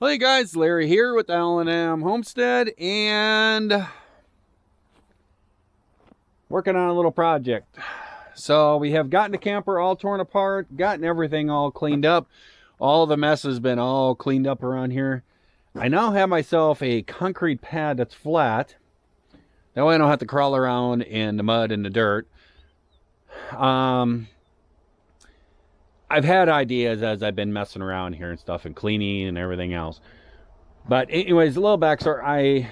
Hey guys, Larry here with L&M Homestead and working on a little project. So we have gotten the camper all torn apart, gotten everything all cleaned up. All the mess has been all cleaned up around here. I now have myself a concrete pad that's flat. That way I don't have to crawl around in the mud and the dirt. I've had ideas as I've been messing around here and stuff and cleaning and everything else. But anyways, a little backstory.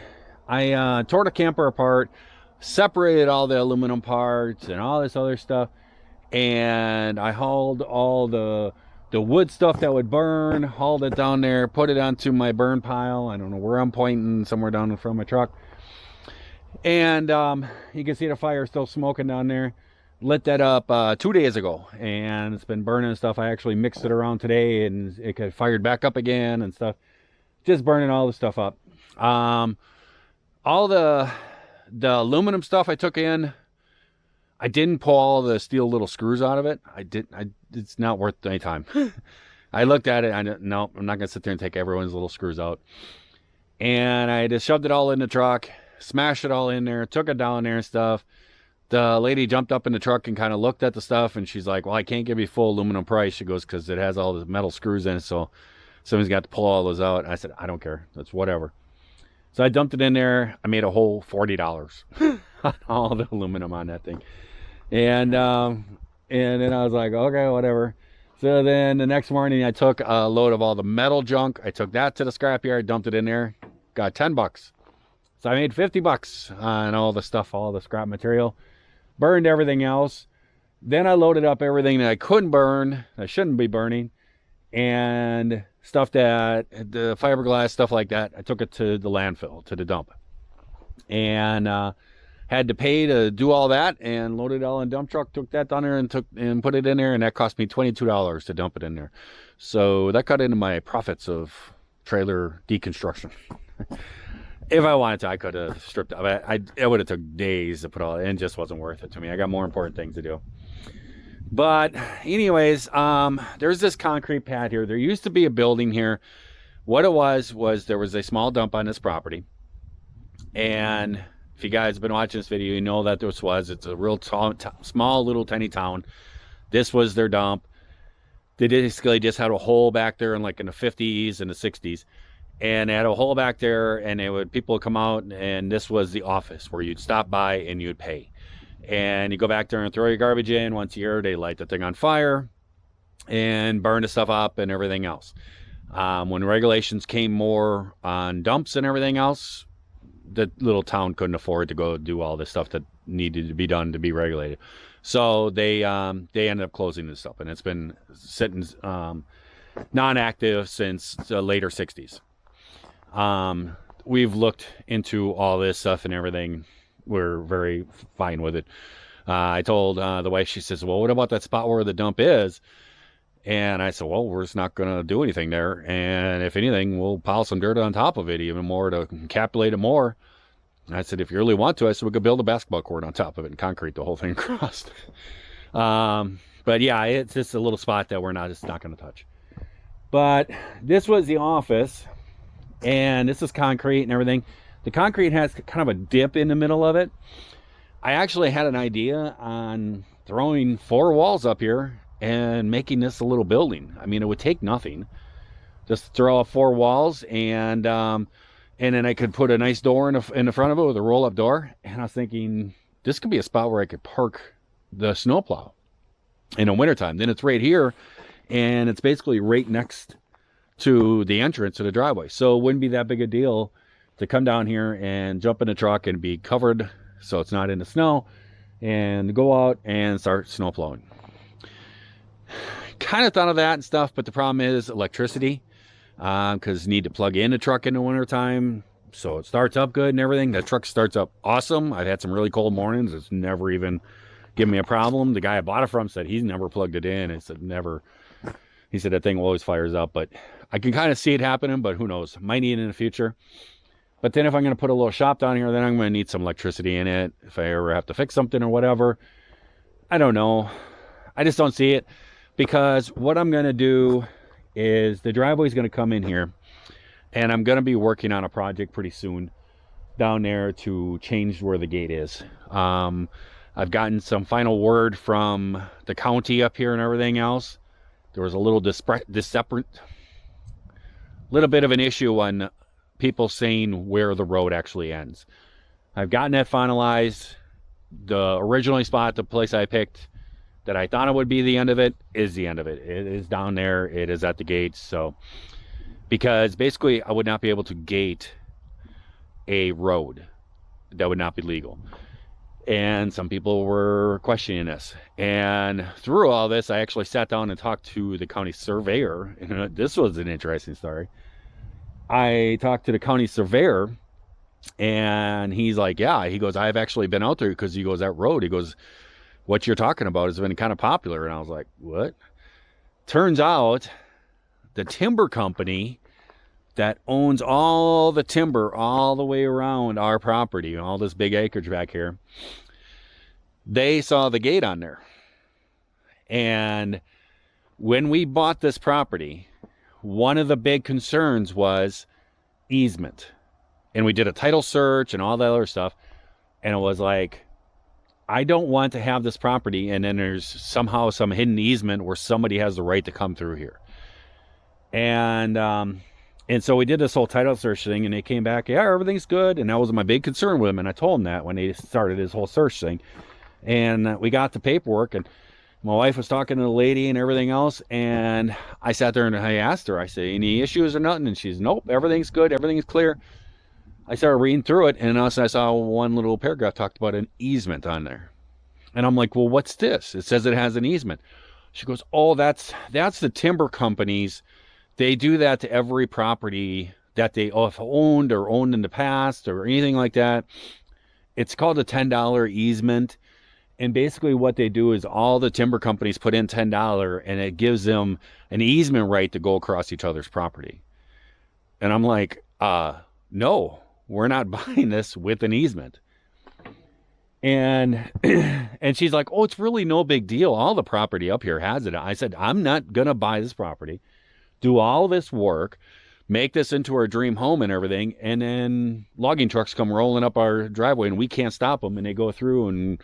I tore the camper apart, separated all the aluminum parts and all this other stuff, and I hauled all the wood stuff that would burn, hauled it down there, put it onto my burn pile. I don't know where I'm pointing, somewhere down in front of my truck. And you can see the fire still smoking down there. Lit that up 2 days ago, and it's been burning stuff. I actually mixed it around today, and it got fired back up again and stuff. Just burning all the stuff up. All the aluminum stuff I took in, I didn't pull all the steel little screws out of it. It's not worth any time. I looked at it. No, I'm not gonna sit there and take everyone's little screws out. And I just shoved it all in the truck, smashed it all in there, took it down there and stuff. The lady jumped up in the truck and kind of looked at the stuff, and she's like, well, I can't give you full aluminum price. She goes, because it has all the metal screws in it, so someone's got to pull all those out. And I said, I don't care. That's whatever. So I dumped it in there. I made a whole $40 on all the aluminum on that thing. And then I was like, okay, whatever. So then the next morning, I took a load of all the metal junk. I took that to the scrapyard, dumped it in there, got 10 bucks. So I made 50 bucks on all the stuff, all the scrap material. Burned everything else. Then I loaded up everything that I couldn't burn, I shouldn't be burning, and stuff that, the fiberglass, stuff like that, I took it to the landfill, to the dump. And had to pay to do all that, and loaded it all in a dump truck, took that down there and put it in there, and that cost me $22 to dump it in there. So that cut into my profits of trailer deconstruction. If I wanted to, I could have stripped up. It would have took days to put all, and just wasn't worth it to me. I got more important things to do. But anyways, there's this concrete pad here. There used to be a building here. What it was there was a small dump on this property. And if you guys have been watching this video, you know that it's a real small little tiny town. This was their dump. They basically just had a hole back there in the 50s and the 60s. And they had a hole back there, and people would come out, and this was the office where you'd stop by and you'd pay. And you go back there and throw your garbage in once a year. They light the thing on fire and burn the stuff up and everything else. When regulations came more on dumps and everything else, the little town couldn't afford to go do all this stuff that needed to be done to be regulated. So they ended up closing this up, and it's been sitting non-active since the later 60s. We've looked into all this stuff and everything. We're very fine with it. I told the wife, she says, well, what about that spot where the dump is? And I said, well, we're just not going to do anything there. And if anything, we'll pile some dirt on top of it even more to encapsulate it more. And I said, if you really want to, I said, we could build a basketball court on top of it and concrete the whole thing across. But yeah, it's just a little spot that we're just not going to touch. But this was the office. And this is concrete and everything. The concrete has kind of a dip in the middle of it. I actually had an idea on throwing 4 walls up here and making this a little building. I mean, it would take nothing. Just throw up 4 walls, and then I could put a nice door in the front of it with a roll-up door. And I was thinking, this could be a spot where I could park the snowplow in the wintertime. Then it's right here, and it's basically right next to the entrance to the driveway. So it wouldn't be that big a deal to come down here and jump in the truck and be covered so it's not in the snow, and go out and start snow plowing. Kind of thought of that and stuff, but the problem is electricity, because you need to plug in the truck in the wintertime so it starts up good and everything. The truck starts up awesome. I've had some really cold mornings. It's never even given me a problem. The guy I bought it from said he's never plugged it in. I said never. He said that thing always fires up, but I can kind of see it happening, but who knows? Might need it in the future. But then if I'm going to put a little shop down here, then I'm going to need some electricity in it if I ever have to fix something or whatever. I don't know. I just don't see it, because what I'm going to do is the driveway is going to come in here. And I'm going to be working on a project pretty soon down there to change where the gate is. I've gotten some final word from the county up here and everything else. There was a little little bit of an issue on people saying where the road actually ends. I've gotten that finalized. The originally spot, the place I picked that I thought it would be the end of it, is the end of it. It is down there. It is at the gates. So, because basically I would not be able to gate a road. That would not be legal. And some people were questioning this. And through all this, I actually sat down and talked to the county surveyor. And this was an interesting story. I talked to the county surveyor, and he's like, yeah, he goes, I've actually been out there, because he goes, that road, he goes, what you're talking about has been kind of popular. And I was like, what? Turns out the timber company that owns all the timber all the way around our property, all this big acreage back here, they saw the gate on there. And when we bought this property, one of the big concerns was easement. And we did a title search and all that other stuff. And it was like, I don't want to have this property and then there's somehow some hidden easement where somebody has the right to come through here. And so we did this whole title search thing, and they came back, yeah, everything's good. And that was my big concern with them. And I told them that when they started this whole search thing. And we got the paperwork, and my wife was talking to the lady and everything else. And I sat there and I asked her, I said, any issues or nothing? And she's, nope, everything's good. Everything's clear. I started reading through it, and also I saw one little paragraph talked about an easement on there. And I'm like, well, what's this? It says it has an easement. She goes, oh, that's the timber companies. They do that to every property that they have owned or owned in the past or anything like that. It's called a $10 easement. And basically what they do is all the timber companies put in $10, and it gives them an easement right to go across each other's property. And I'm like, no, we're not buying this with an easement. And and she's like, oh, it's really no big deal. All the property up here has it. I said, I'm not going to buy this property, do all this work, make this into our dream home and everything, and then logging trucks come rolling up our driveway and we can't stop them, and they go through and,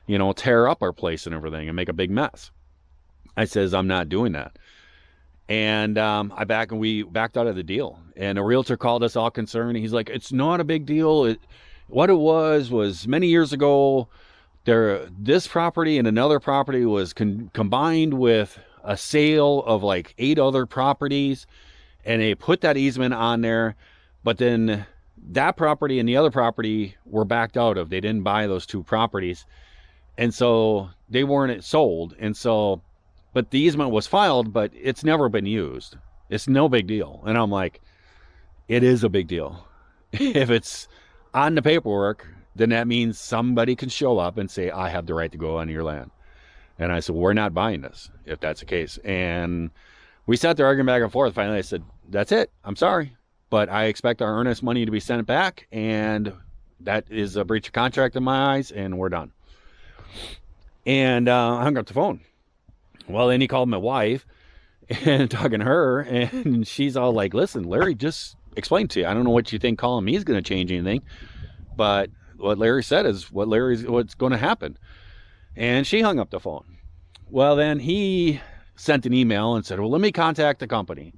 you know, tear up our place and everything and make a big mess. I says, I'm not doing that. And we backed out of the deal. And a realtor called us all concerned. He's like, it's not a big deal. What it was many years ago, this property and another property was combined with a sale of like 8 other properties, and they put that easement on there, but then that property and the other property were backed out of. They didn't buy those 2 properties, and so they weren't sold. And so, but the easement was filed, but it's never been used. It's no big deal. And I'm like, it is a big deal. If it's on the paperwork, then that means somebody can show up and say, I have the right to go on your land. And I said, we're not buying this if that's the case. And we sat there arguing back and forth. Finally, I said, that's it. I'm sorry, but I expect our earnest money to be sent back. And that is a breach of contract in my eyes, and we're done. And I hung up the phone. Well, then he called my wife and talking to her, and she's all like, listen, Larry just explained to you. I don't know what you think calling me is going to change anything, but what Larry said is what's going to happen. And she hung up the phone. Well, then he sent an email and said, well, let me contact the company.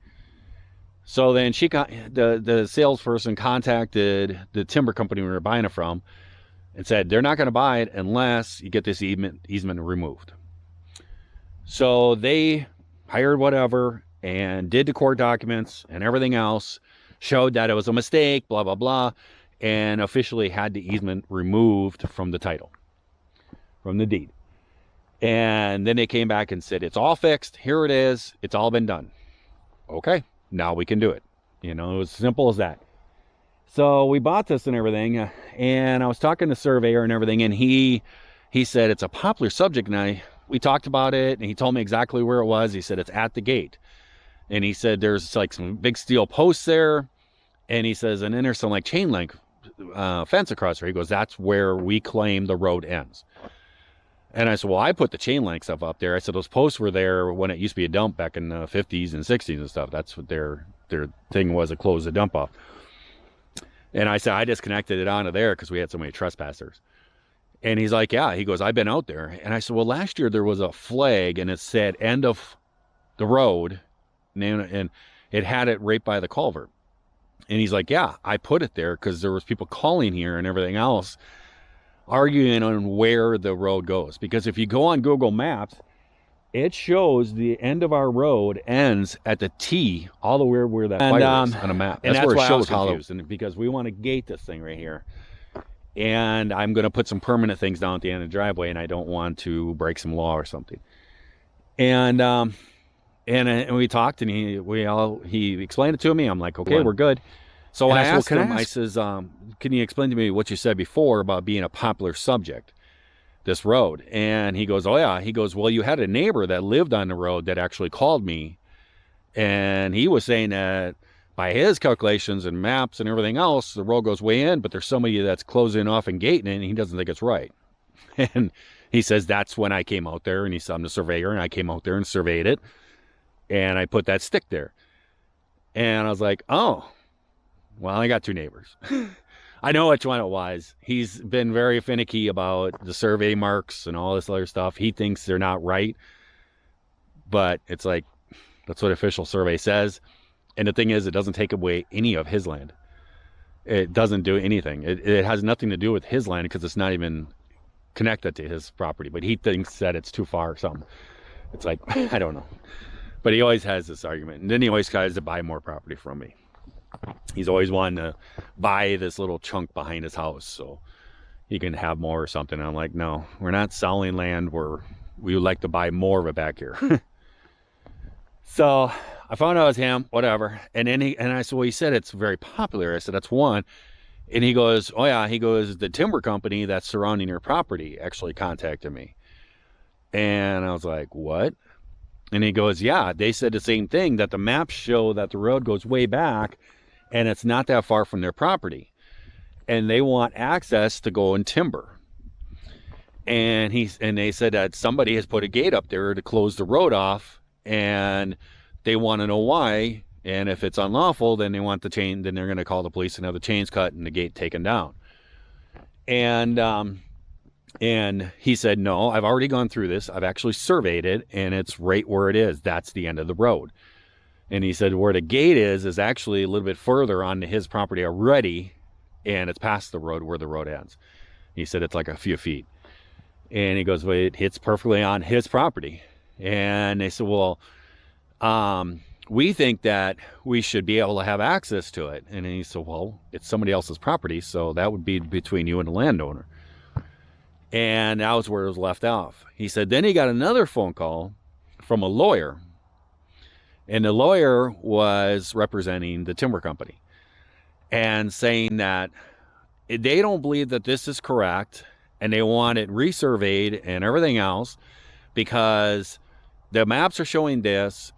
So then the salesperson contacted the timber company we were buying it from and said, they're not going to buy it unless you get this easement removed. So they hired whatever and did the court documents and everything else, showed that it was a mistake, blah, blah, blah, and officially had the easement removed from the title, from the deed. And then they came back and said, it's all fixed. Here it is. It's all been done. Okay, now we can do it. You know, it was as simple as that. So we bought this and everything, and I was talking to the surveyor and everything, and he said it's a popular subject, and we talked about it, and he told me exactly where it was. He said it's at the gate, and he said there's like some big steel posts there, and he says, and then there's some like chain link fence across there. He goes, that's where we claim the road ends. And I said, well, I put the chain link stuff up there. I said those posts were there when it used to be a dump back in the 50s and 60s and stuff. That's their thing was to close the dump off. And I said, I disconnected it onto there because we had so many trespassers. And he's like, yeah. He goes, I've been out there. And I said, well, last year there was a flag and it said end of the road, and it had it right by the culvert. And he's like, yeah, I put it there because there was people calling here and everything else, arguing on where the road goes. Because if you go on Google Maps, it shows the end of our road ends at the T, all the way where that fire is on a map. That's where it shows hollow. And because we want to gate this thing right here. And I'm going to put some permanent things down at the end of the driveway, and I don't want to break some law or something. And we talked, and he explained it to me. I'm like, okay, we're good. So I asked him, I says, can you explain to me what you said before about being a popular subject, this road? And he goes, oh yeah. He goes, well, you had a neighbor that lived on the road that actually called me, and he was saying that by his calculations and maps and everything else, the road goes way in, but there's somebody that's closing off and gating it, and he doesn't think it's right. And he says, that's when I came out there, and he said, I'm the surveyor, and I came out there and surveyed it, and I put that stick there. And I was like, oh, well, I got two neighbors. I know which one it was. He's been very finicky about the survey marks and all this other stuff. He thinks they're not right, but it's like, that's what official survey says. And the thing is, it doesn't take away any of his land. It doesn't do anything. It has nothing to do with his land because it's not even connected to his property, but he thinks that it's too far or something. It's like, I don't know. But he always has this argument. And then he always tries to buy more property from me. He's always wanting to buy this little chunk behind his house so he can have more or something. And I'm like, no, we're not selling land. We would like to buy more of it back here. So I found out it was him, whatever. And then I said, well, he said it's very popular. I said, that's one. And he goes, oh yeah. He goes, the timber company that's surrounding your property actually contacted me. And I was like, what? And he goes, yeah, they said the same thing, that the maps show that the road goes way back and it's not that far from their property. And they want access to go and timber. And they said that somebody has put a gate up there to close the road off, and they want to know why. And if it's unlawful, then they want the chain, then they're going to call the police and have the chains cut and the gate taken down. And he said, no, I've already gone through this. I've actually surveyed it, and it's right where it is. That's the end of the road. And he said where the gate is actually a little bit further onto his property already, and it's past the road where the road ends. He said it's like a few feet. And he goes, well, it hits perfectly on his property. And they said, well, we think that we should be able to have access to it. And he said, well, it's somebody else's property, so that would be between you and the landowner. And that was where it was left off. He said, then he got another phone call from a lawyer. And the lawyer was representing the timber company and saying that they don't believe that this is correct, and they want it resurveyed and everything else because the maps are showing this,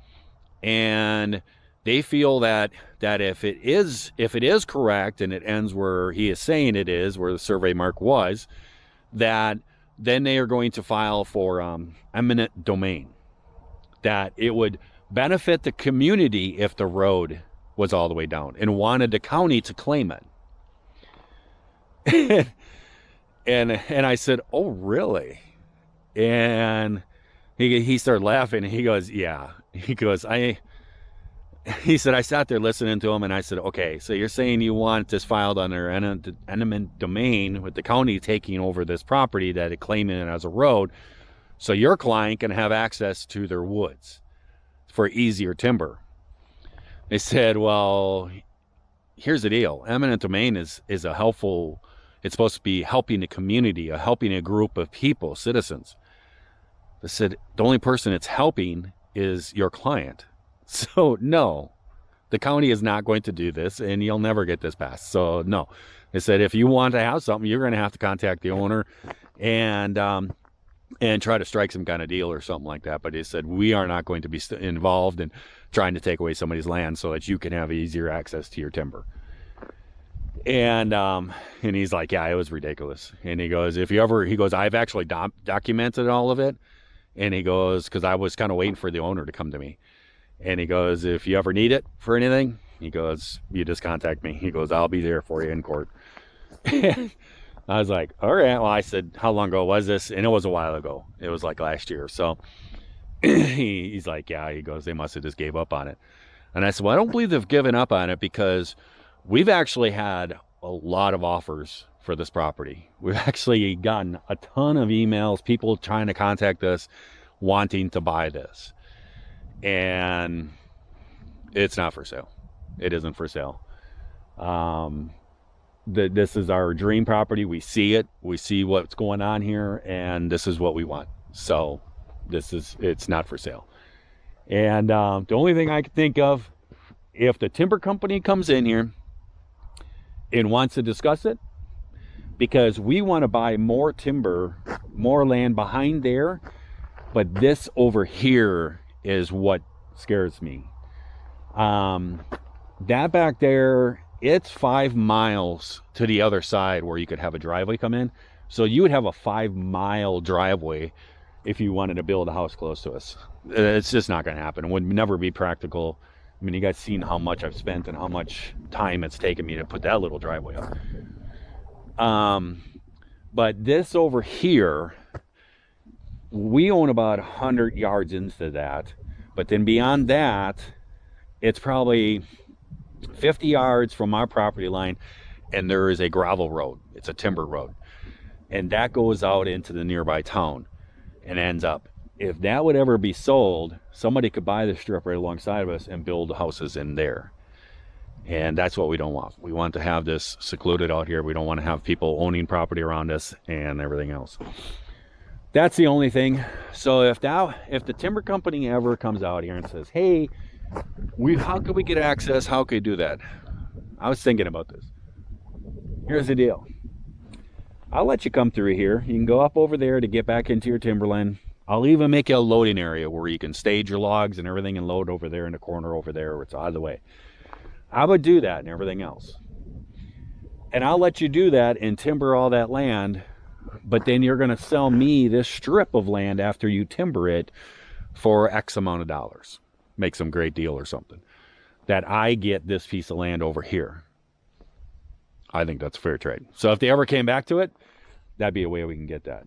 and they feel that if it is correct and it ends where he is saying it is, where the survey mark was, that then they are going to file for eminent domain, that it would benefit the community if the road was all the way down, and wanted the county to claim it. and I said, oh really? And he started laughing, and he goes, yeah. He goes, he said, I sat there listening to him, and I said, okay, so you're saying you want this filed under eminent domain with the county taking over this property that it claiming it as a road, so your client can have access to their woods for easier timber. They said, well, here's the deal. Eminent domain is a helpful, it's supposed to be helping the community, helping a group of people, citizens. They said, the only person it's helping is your client. So no, the county is not going to do this, and you'll never get this passed. So no. They said, if you want to have something, you're going to have to contact the owner and try to strike some kind of deal or something like that. But he said, we are not going to be involved in trying to take away somebody's land so that you can have easier access to your timber. And he's like, yeah, it was ridiculous. And he goes, I've actually documented all of it. And he goes, because I was kind of waiting for the owner to come to me. And he goes, if you ever need it for anything, He goes, you just contact me. He goes, I'll be there for you in court. I was like, all right. Well, I said, how long ago was this? And it was a while ago. It was like last year. So he's like, yeah. He goes, they must have just gave up on it. And I said, well, I don't believe they've given up on it, because we've actually had a lot of offers for this property. We've actually gotten a ton of emails, people trying to contact us, wanting to buy this. And it's not for sale. It isn't for sale. This is our dream property. We see it. We see what's going on here, and this is what we want. So it's not for sale. And the only thing I can think of, if the timber company comes in here and wants to discuss it, because we want to buy more timber, more land behind there, but this over here is what scares me. That back there, it's 5 miles to the other side where you could have a driveway come in. So you would have a 5-mile driveway if you wanted to build a house close to us. It's just not going to happen. It would never be practical. I mean, you guys seen how much I've spent and how much time it's taken me to put that little driveway up. But this over here, we own about 100 yards into that. But then beyond that, it's probably 50 yards from our property line, and there is a gravel road. It's a timber road. And that goes out into the nearby town and ends up. If that would ever be sold, somebody could buy the strip right alongside of us and build houses in there. And that's what we don't want. We want to have this secluded out here. We don't want to have people owning property around us and everything else. That's the only thing. So if the timber company ever comes out here and says, hey, how could we get access? How could we do that? I was thinking about this. Here's the deal. I'll let you come through here. You can go up over there to get back into your timberland. I'll even make you a loading area where you can stage your logs and everything and load over there in the corner over there where it's out of the way. I would do that and everything else. And I'll let you do that and timber all that land, but then you're going to sell me this strip of land after you timber it for X amount of dollars. Make some great deal or something. That I get this piece of land over here. I think that's fair trade. So if they ever came back to it, that'd be a way we can get that.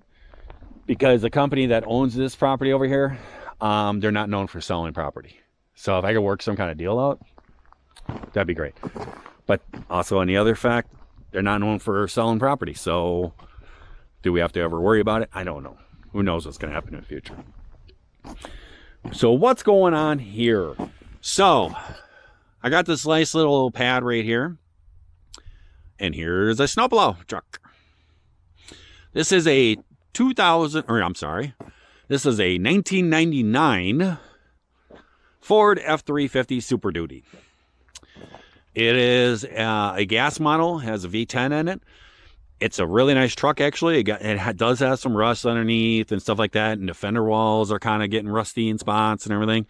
Because the company that owns this property over here, they're not known for selling property. So if I could work some kind of deal out, that'd be great. But also on the other fact, they're not known for selling property. So do we have to ever worry about it? I don't know. Who knows what's going to happen in the future. So what's going on here? So I got this nice little pad right here. And here's a snowplow truck. This is a 1999 Ford F-350 Super Duty. It is a gas model, has a V10 in it. It's a really nice truck, actually. It does have some rust underneath and stuff like that, and the fender walls are kind of getting rusty in spots and everything.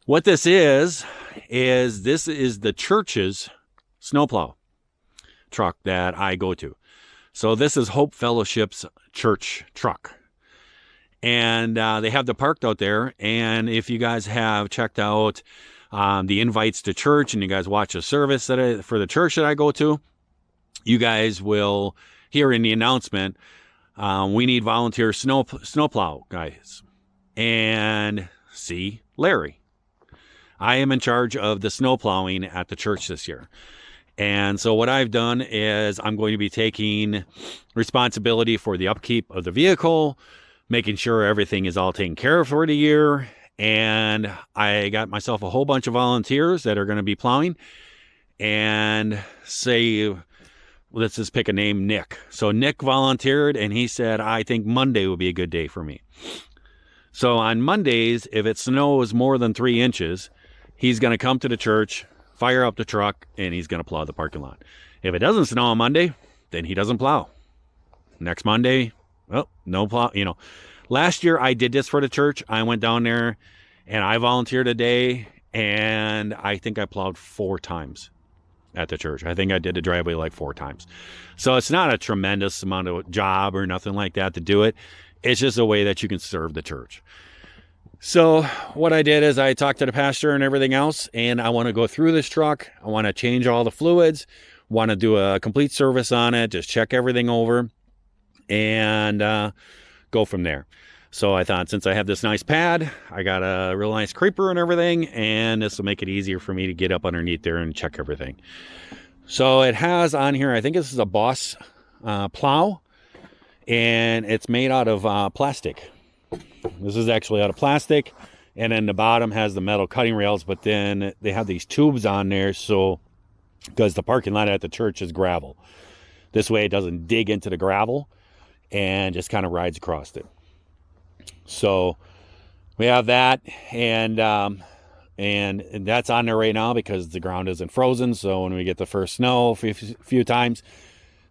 What this is the church's snowplow truck that I go to. So this is Hope Fellowship's church truck. And they have the parked out there. And if you guys have checked out the invites to church and you guys watch a service for the church that I go to, you guys will hear in the announcement, we need volunteer snowplow guys. And see Larry. I am in charge of the snowplowing at the church this year. And so what I've done is I'm going to be taking responsibility for the upkeep of the vehicle, making sure everything is all taken care of for the year. And I got myself a whole bunch of volunteers that are going to be plowing. And let's just pick a name, Nick. So Nick volunteered and he said, I think Monday would be a good day for me. So on Mondays, if it snows more than 3 inches, he's going to come to the church, fire up the truck, and he's going to plow the parking lot. If it doesn't snow on Monday, then he doesn't plow. Next Monday, well, no plow. Last year I did this for the church. I went down there and I volunteered a day, and I think I plowed 4 times at the church. I think I did the driveway like 4 times. So it's not a tremendous amount of job or nothing like that to do it. It's just a way that you can serve the church. So what I did is I talked to the pastor and everything else, and I want to go through this truck. I want to change all the fluids, want to do a complete service on it, just check everything over, and go from there. So I thought, since I have this nice pad, I got a real nice creeper and everything, and this will make it easier for me to get up underneath there and check everything. So it has on here, I think this is a Boss plow, and it's made out of plastic. This is actually out of plastic, and then the bottom has the metal cutting rails, but then they have these tubes on there, so because the parking lot at the church is gravel, this way it doesn't dig into the gravel and just kind of rides across it. So we have that, and that's on there right now because the ground isn't frozen. So when we get the first snow a few times,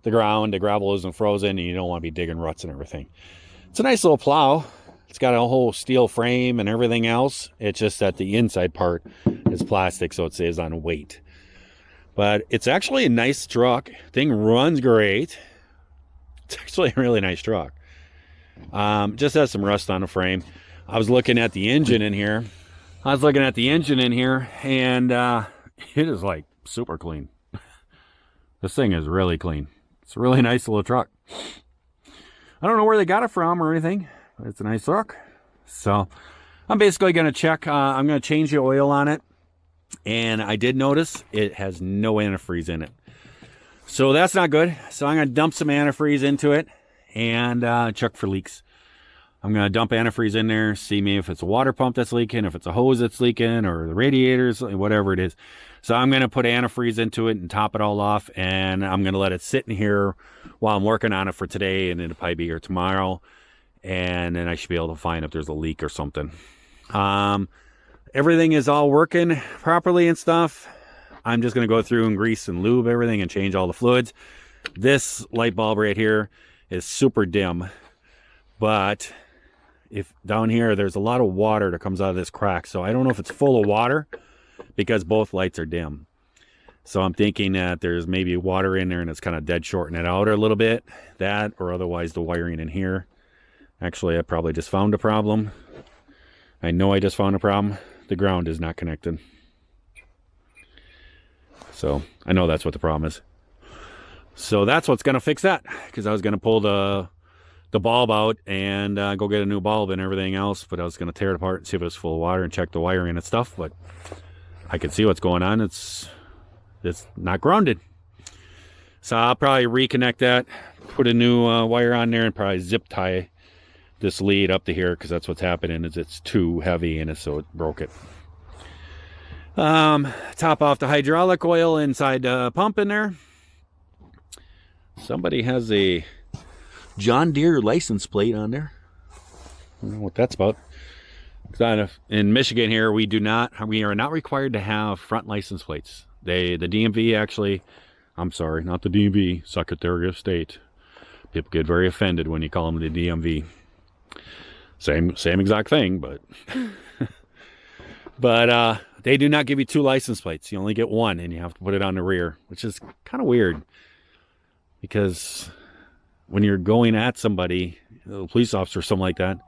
the gravel isn't frozen, and you don't want to be digging ruts and everything. It's a nice little plow. It's got a whole steel frame and everything else. It's just that the inside part is plastic, so it saves on weight. But it's actually a nice truck. Thing runs great. It's actually a really nice truck. Just has some rust on the frame. I was looking at the engine in here. And it is like super clean. This thing is really clean. It's a really nice little truck. I don't know where they got it from or anything, but it's a nice truck. So I'm basically going to check. I'm going to change the oil on it. And I did notice it has no antifreeze in it. So that's not good. So I'm going to dump some antifreeze into it and check for leaks. I'm going to dump antifreeze in there, see maybe if it's a water pump that's leaking, if it's a hose that's leaking, or the radiators, whatever it is. So I'm going to put antifreeze into it and top it all off, and I'm going to let it sit in here while I'm working on it for today, and it'll probably be here tomorrow, and then I should be able to find if there's a leak or something. Everything is all working properly and stuff. I'm just going to go through and grease and lube everything and change all the fluids. This light bulb right here is super dim, but if down here there's a lot of water that comes out of this crack, so I don't know if it's full of water because both lights are dim. So I'm thinking that there's maybe water in there and it's kind of dead shorting it out a little bit. That, or otherwise the wiring in here. Actually, I probably just found a problem. I know I just found a problem. The ground is not connected. So I know that's what the problem is. So that's what's going to fix that, because I was going to pull the bulb out and go get a new bulb and everything else, but I was going to tear it apart and see if it was full of water and check the wiring and stuff, but I can see what's going on. It's not grounded. So I'll probably reconnect that, put a new wire on there, and probably zip tie this lead up to here, because that's what's happening, is it's too heavy in it, so it broke it. Top off the hydraulic oil inside the pump in there. Somebody has a John Deere license plate on there. I don't know what that's about. In Michigan here, we are not required to have front license plates. The DMV actually, I'm sorry, not the DMV, Secretary of State. People get very offended when you call them the DMV. Same exact thing, but but they do not give you 2 license plates. You only get 1, and you have to put it on the rear, which is kind of weird, because when you're going at somebody, a police officer or something like that,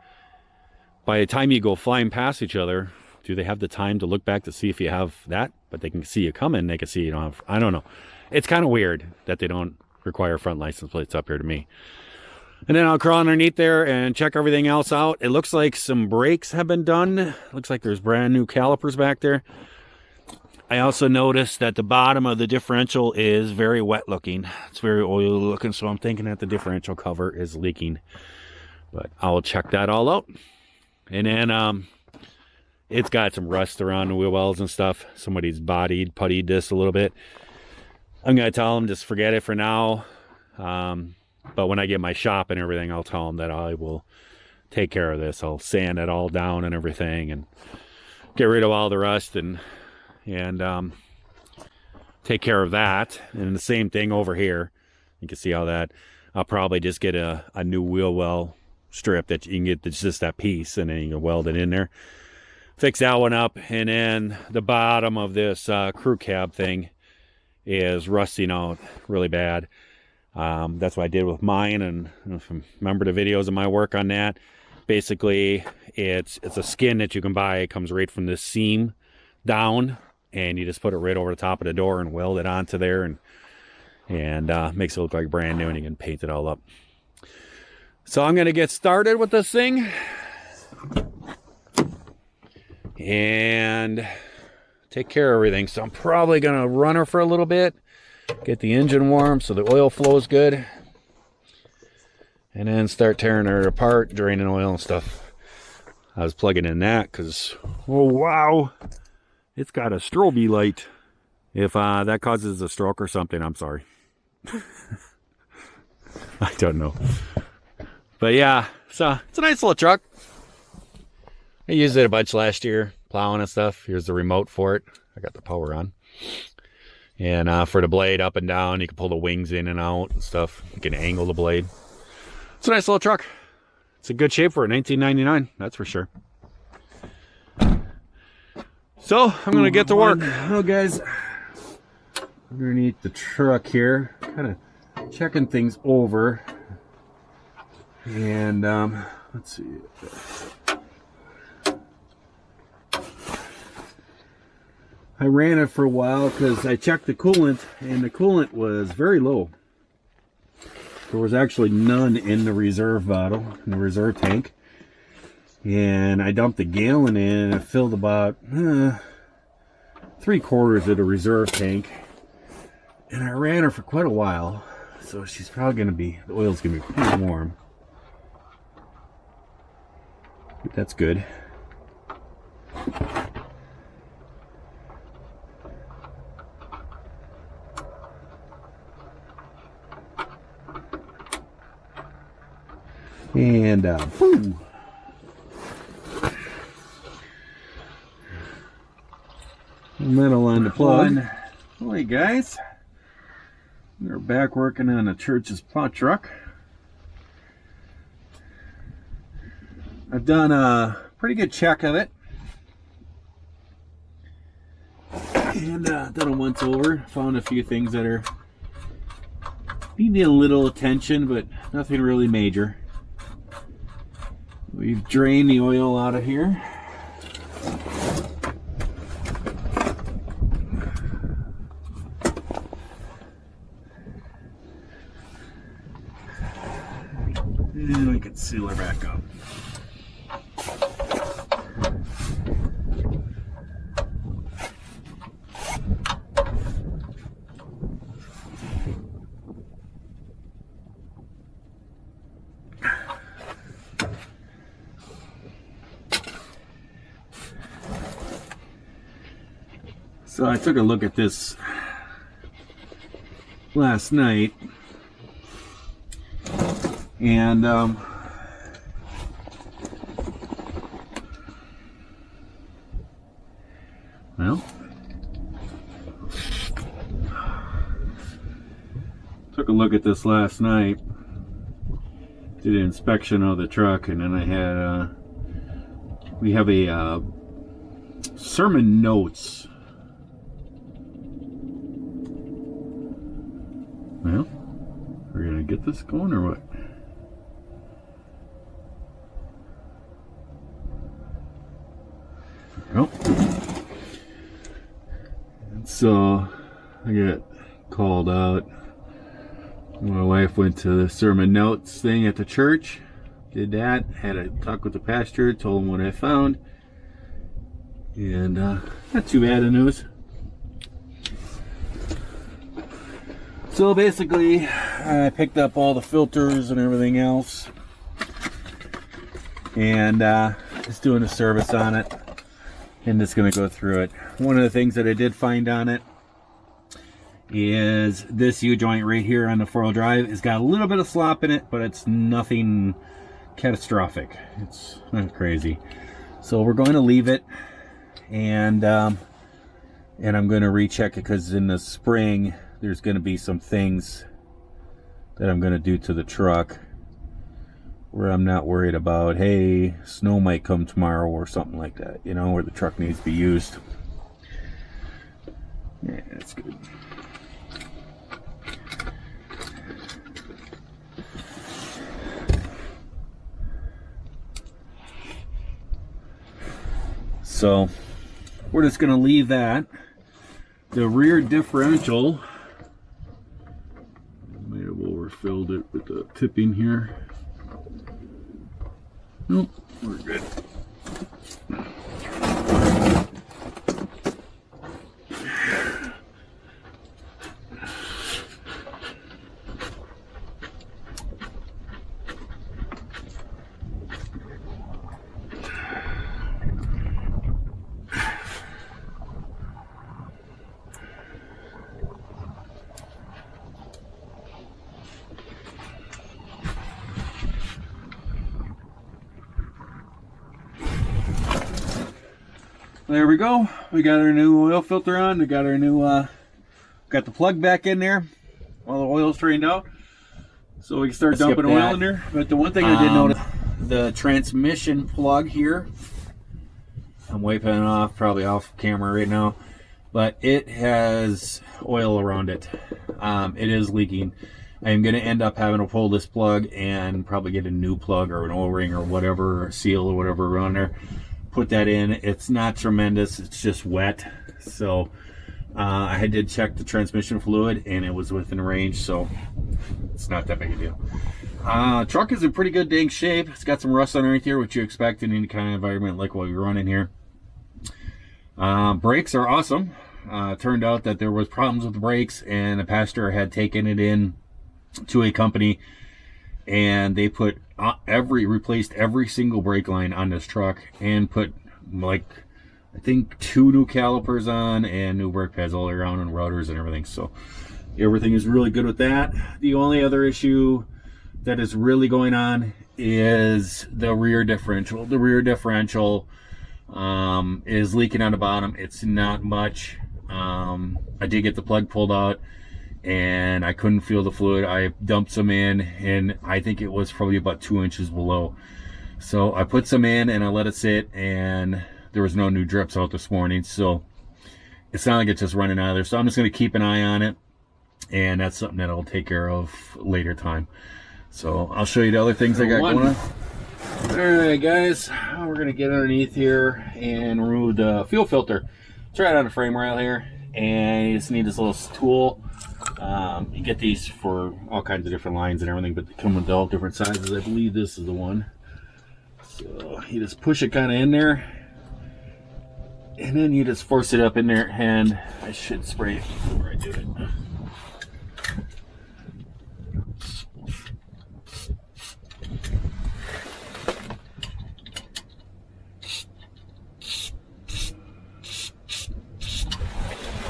by the time you go flying past each other, do they have the time to look back to see if you have that? But they can see you coming, they can see you don't have, I don't know. It's kind of weird that they don't require front license plates up here to me. And then I'll crawl underneath there and check everything else out. It looks like some brakes have been done. Looks like there's brand new calipers back there. I also noticed that the bottom of the differential is very wet looking. It's very oily looking, so I'm thinking that the differential cover is leaking. But I'll check that all out. And then it's got some rust around the wheel wells and stuff. Somebody's puttied this a little bit. I'm going to tell them just forget it for now. But when I get my shop and everything, I'll tell them that I will take care of this. I'll sand it all down and everything and get rid of all the rust and take care of that. And the same thing over here. You can see how that, I'll probably just get a new wheel well strip that you can get just that piece, and then you can weld it in there. Fix that one up, and then the bottom of this crew cab thing is rusting out really bad. That's what I did with mine, and if you remember the videos of my work on that, Basically, it's a skin that you can buy. It comes right from the seam down, and you just put it right over the top of the door and weld it onto there, and makes it look like brand new, and you can paint it all up. So I'm going to get started with this thing and take care of everything. So I'm probably going to run her for a little bit, get the engine warm so the oil flows good, and then start tearing her apart, draining oil and stuff. I was plugging in that because, oh wow, it's got a strobe light. If that causes a stroke or something, I'm sorry. I don't know. But yeah, so it's a nice little truck. I used it a bunch last year, plowing and stuff. Here's the remote for it. I got the power on. And for the blade up and down, you can pull the wings in and out and stuff. You can angle the blade. It's a nice little truck. It's in good shape for a 1999, that's for sure. So I'm gonna get to work. Well, guys, underneath the truck here, kind of checking things over. And let's see. I ran it for a while because I checked the coolant, and the coolant was very low. There was actually none in the reserve bottle, in the reserve tank. And I dumped a gallon in, and it filled about 3/4 of the reserve tank. And I ran her for quite a while, so she's probably going to be, the oil's going to be pretty warm. But that's good. And boom. Metal on the plug. Hey guys, we're back working on the church's plow truck. I've done a pretty good check of it, and done a once over. Found a few things that are needing a little attention, but nothing really major. We've drained the oil out of here. And we can seal her back up. So I took a look at this last night, and well, took a look at this last night, did an inspection of the truck, and then I had we have a sermon notes. Well, we're gonna get this going or what? Well, and so I got called out. My wife went to the sermon notes thing at the church, did that, had a talk with the pastor, told him what I found, and not too bad of news. So basically, I picked up all the filters and everything else, and just doing a service on it, and just going to go through it. One of the things that I did find on it is this U-joint right here on the 4-wheel drive. It's got a little bit of slop in it, but it's nothing catastrophic. It's not crazy. So we're going to leave it, and I'm going to recheck it because in the spring there's going to be some things that I'm going to do to the truck where I'm not worried about, hey, snow might come tomorrow or something like that, you know, where the truck needs to be used. Yeah, that's good. So we're just going to leave that. The rear differential, may have overfilled it with the tipping here. Nope, we're good. There we go. We got our new oil filter on. We got our new, got the plug back in there. All the oil's drained out. So we can start dumping oil in there. But the one thing I did notice, the transmission plug here, I'm wiping it off, probably off camera right now, but it has oil around it. It is leaking. I'm going to end up having to pull this plug and probably get a new plug or an O-ring or whatever, or seal or whatever around there. Put that in. It's not tremendous, it's just wet. So I did check the transmission fluid and it was within range, so it's not that big a deal. Truck is in pretty good dang shape. It's got some rust underneath here, which you expect in any kind of environment like what you're running here. Brakes are awesome. Turned out that there was problems with the brakes, and the pastor had taken it in to a company and they put replaced every single brake line on this truck and put, like, I think 2 new calipers on and new brake pads all around and rotors and everything. So everything is really good with that. The only other issue that is really going on is the rear differential. The rear differential is leaking on the bottom. It's not much. I did get the plug pulled out and I couldn't feel the fluid. I dumped some in and I think it was probably about 2 inches below. So I put some in and I let it sit, and there was no new drips out this morning. So it's not like it's just running out of there. So I'm just going to keep an eye on it, and that's something that I'll take care of later time. So I'll show you the other things I got going on. Alright guys, we're going to get underneath here and remove the fuel filter. It's right on the frame rail here, and you just need this little tool. You get these for all kinds of different lines and everything, but they come with all different sizes. I believe this is the one. So you just push it kind of in there, and then you just force it up in there, and I should spray it before I do it.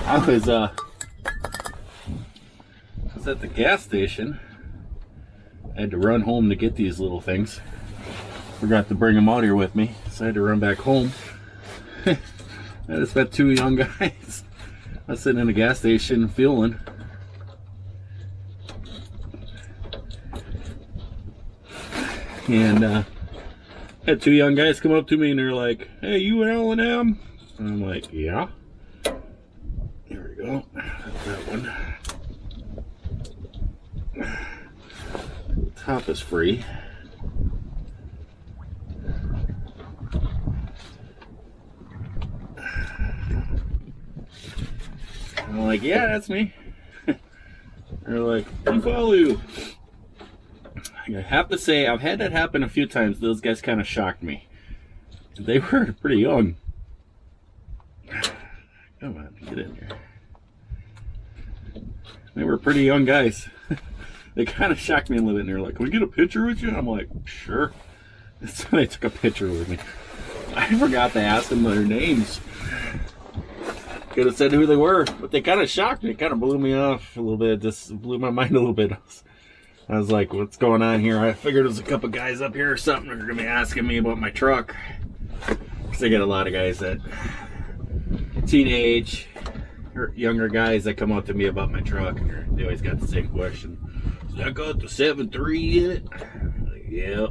I was at the gas station. I had to run home to get these little things. Forgot to bring them out here with me, so I had to run back home. I just met 2 young guys. I was sitting in a gas station fueling. And had 2 young guys come up to me and they're like, "Hey, you an L&M?" And I'm like, "Yeah." There we go. That's that one. The top is free. I'm like, "Yeah, that's me." They're like, "We follow you." I have to say, I've had that happen a few times. Those guys kind of shocked me. They were pretty young. Come on, get in here. They were pretty young guys. They kind of shocked me a little bit, and they're like, "Can we get a picture with you?" I'm like, "Sure." So they took a picture with me. I forgot to ask them their names. Could have said who they were, but they kind of shocked me. It kind of blew me off a little bit. Just blew my mind a little bit. I was like, "What's going on here?" I figured there's a couple guys up here or something that are going to be asking me about my truck. Because I get a lot of guys that teenage or younger guys that come up to me about my truck, and they always got the same question. "Does that got the 7.3 in it?" I'm like, "Yep."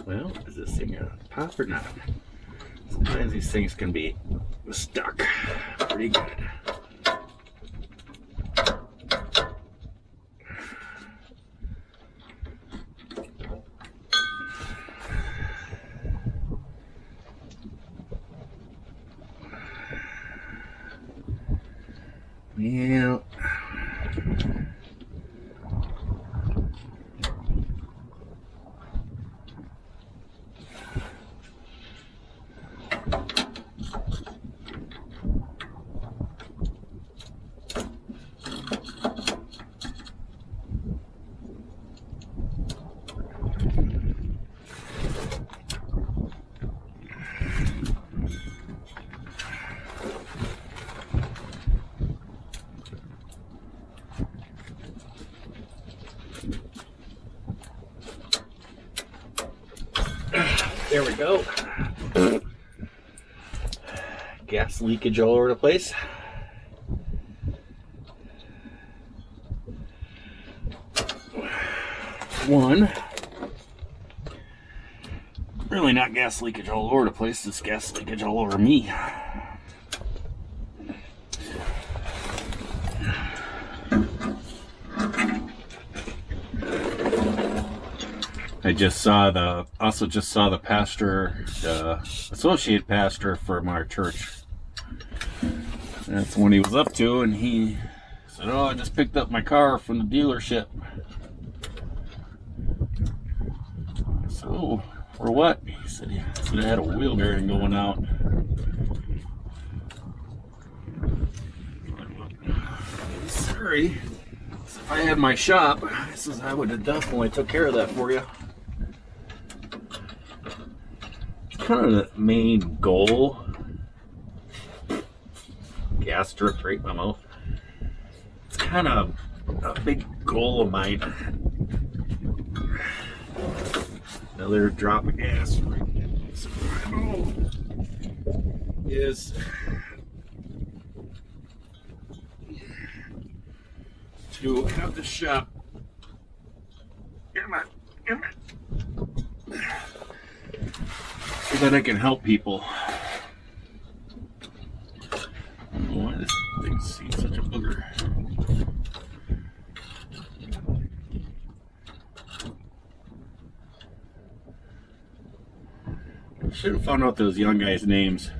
Well, is this thing gonna pop or not? Sometimes these things can be stuck pretty good. Yeah. There we go. Gas leakage all over the place. One. Really not gas leakage all over the place, it's gas leakage all over me. I just saw the pastor, the associate pastor from our church. That's what he was up to, and he said, "Oh, I just picked up my car from the dealership." So, for what? He said it had a wheel bearing going out. Sorry. If I had my shop, I would have definitely took care of that for you. Kind of the main goal. Gas dripped right in my mouth. It's kind of a big goal of mine. Another drop of gas right is to have the shop. Come on. So that I can help people. I don't know why this thing seems such a booger. I should have found out those young guys' names.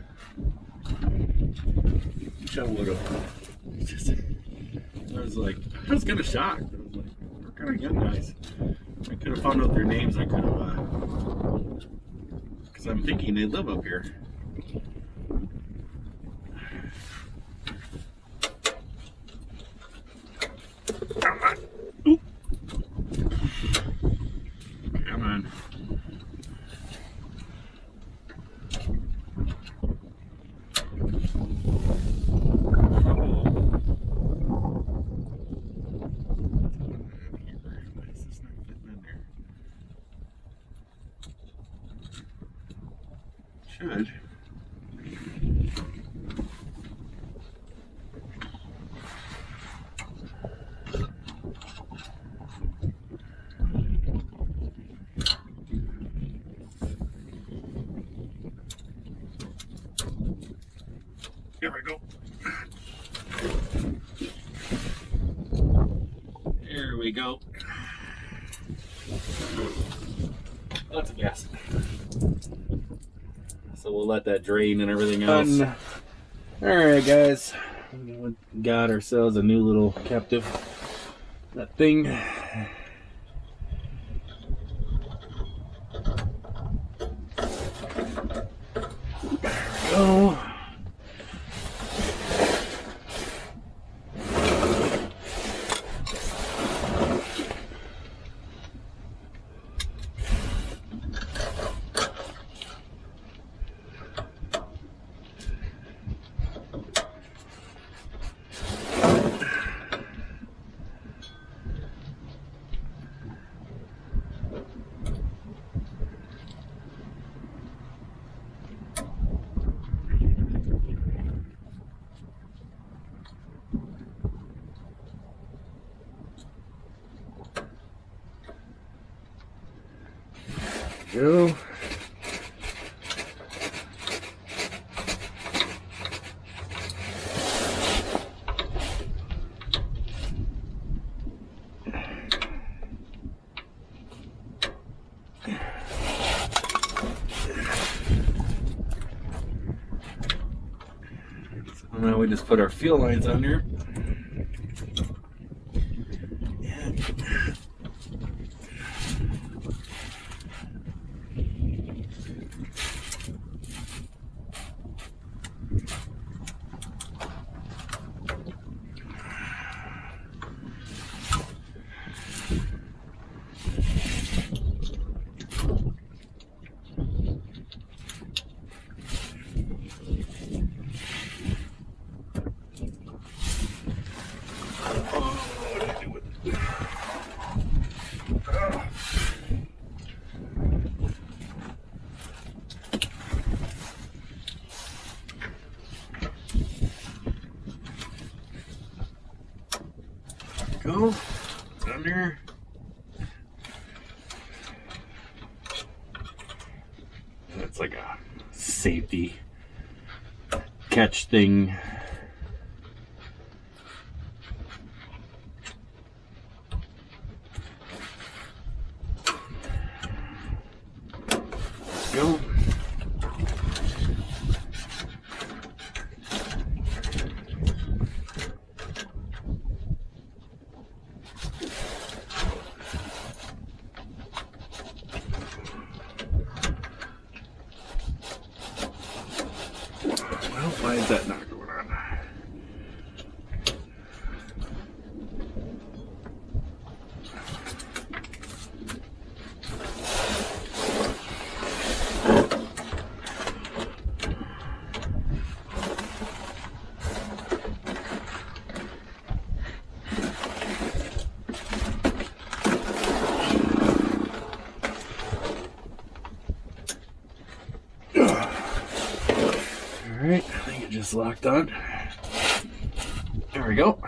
Wish I would have. I was kind of shocked. I was like, we're kind of young guys. I could have found out their names. I could have. Because I'm thinking they live up here. Come on. Oop. Come on. Should. Here we go. There we go. Lots of gas. So we'll let that drain and everything else. Alright guys, we got ourselves a new little captive. That thing. There we go. Go. So now we just put our fuel lines on there. go. Under. That's like a safety catch thing. Go. Well, why is that not going on? Alright, I think it just locked on. There we go.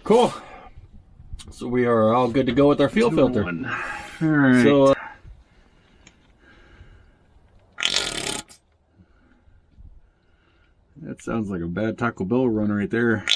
Cool. So we are all good to go with our fuel filter. Alright. So, that sounds like a bad Taco Bell run right there.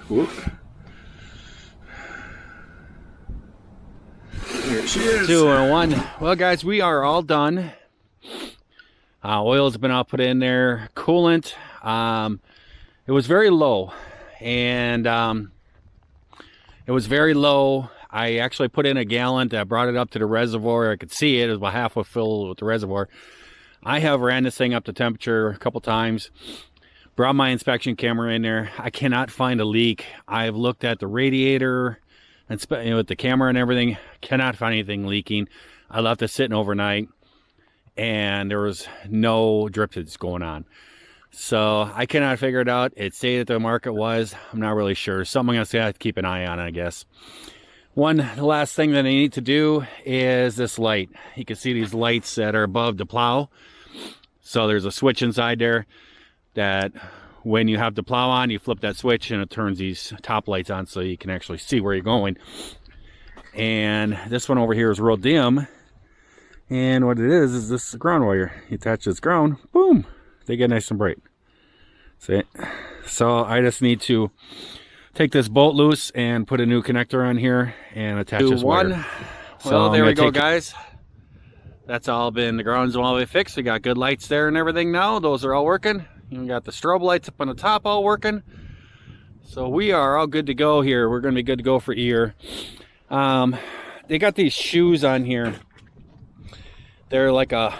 Whoop. There she is. 2 and 1. Well, guys, we are all done. Oil's been all put in there. Coolant. It was very low, and it was very low. I actually put in a gallon. I brought it up to the reservoir. I could see it. It was about halfway filled with the reservoir. I have ran this thing up to temperature a couple times. Brought my inspection camera in there. I cannot find a leak. I've looked at the radiator and with the camera and everything. Cannot find anything leaking. I left it sitting overnight, and there was no drippage going on. So I cannot figure it out. It stated the market was. I'm not really sure. Something I'm gonna have to keep an eye on, I guess. The last thing that I need to do is this light. You can see these lights that are above the plow. So there's a switch inside there that when you have the plow on, you flip that switch and it turns these top lights on so you can actually see where you're going. And this one over here is real dim. And what it is this ground wire. You attach this ground, boom, they get nice and bright. See? So I just need to take this bolt loose and put a new connector on here and attach this wire. Well, so there we go, guys. That's all been, the ground's all the way fixed. We got good lights there and everything now. Those are all working. We got the strobe lights up on the top all working. So we are all good to go here. We're going to be good to go for a year. They got these shoes on here. They're like a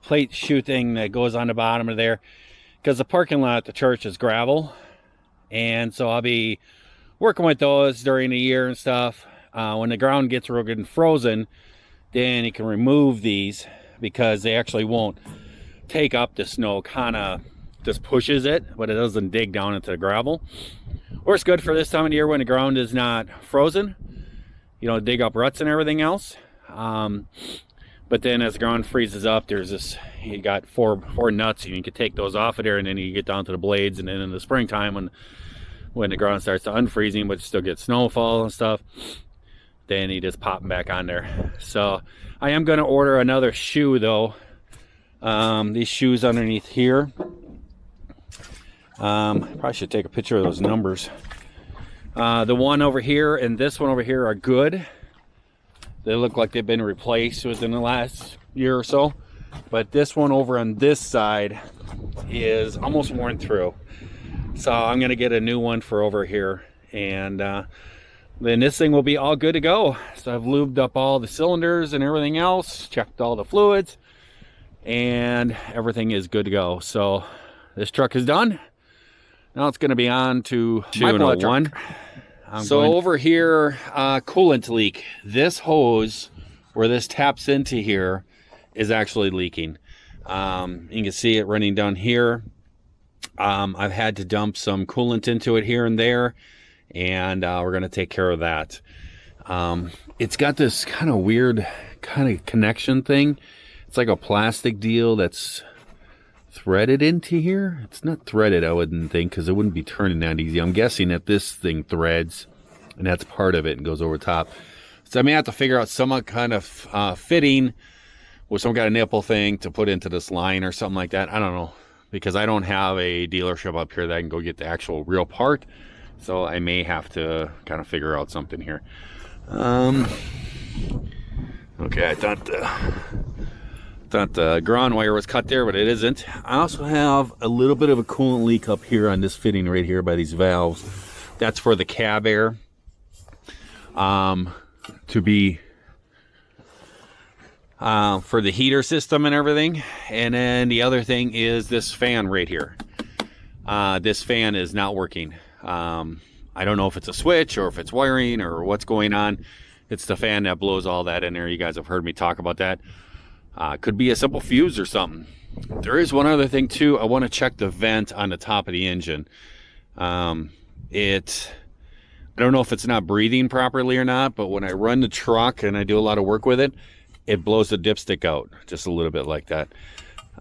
plate shoe thing that goes on the bottom of there, because the parking lot at the church is gravel. And so I'll be working with those during the year and stuff. When the ground gets real good and frozen, then you can remove these, because they actually won't take up the snow, kind of just pushes it, but it doesn't dig down into the gravel. Works good for this time of year when the ground is not frozen, you know, dig up ruts and everything else. But then as the ground freezes up, there's this, you got four nuts, and you can take those off of there, and then you get down to the blades. And then in the springtime, when the ground starts to unfreezing, but still get snowfall and stuff, then you just pop them back on there. So I am going to order another shoe though. These shoes underneath here, probably should take a picture of those numbers. The one over here and this one over here are good. They look like they've been replaced within the last year or so, but this one over on this side is almost worn through. So I'm gonna get a new one for over here, and then this thing will be all good to go. So I've lubed up all the cylinders and everything else, checked all the fluids, and everything is good to go. So this truck is done. Now it's gonna be on to my plow truck. So over here, coolant leak. This hose where this taps into here is actually leaking. You can see it running down here. I've had to dump some coolant into it here and there, and we're going to take care of that. It's got this kind of weird kind of connection thing. It's like a plastic deal that's threaded into here. It's not threaded, I wouldn't think, because it wouldn't be turning that easy. I'm guessing that this thing threads, and that's part of it and goes over top. So I may have to figure out some kind of fitting with some kind of nipple thing to put into this line or something like that. I don't know, because I don't have a dealership up here that I can go get the actual real part. So I may have to kind of figure out something here. Okay, I thought the ground wire was cut there, but it isn't. I also have a little bit of a coolant leak up here on this fitting right here by these valves. That's for the cab air to be for the heater system and everything. And then the other thing is this fan right here. This fan is not working. I don't know if it's a switch or if it's wiring or what's going on. It's the fan that blows all that in there. You guys have heard me talk about that. Could be a simple fuse or something. There is one other thing too. I want to check the vent on the top of the engine. I don't know if it's not breathing properly or not, but when I run the truck and I do a lot of work with it, it blows the dipstick out just a little bit like that.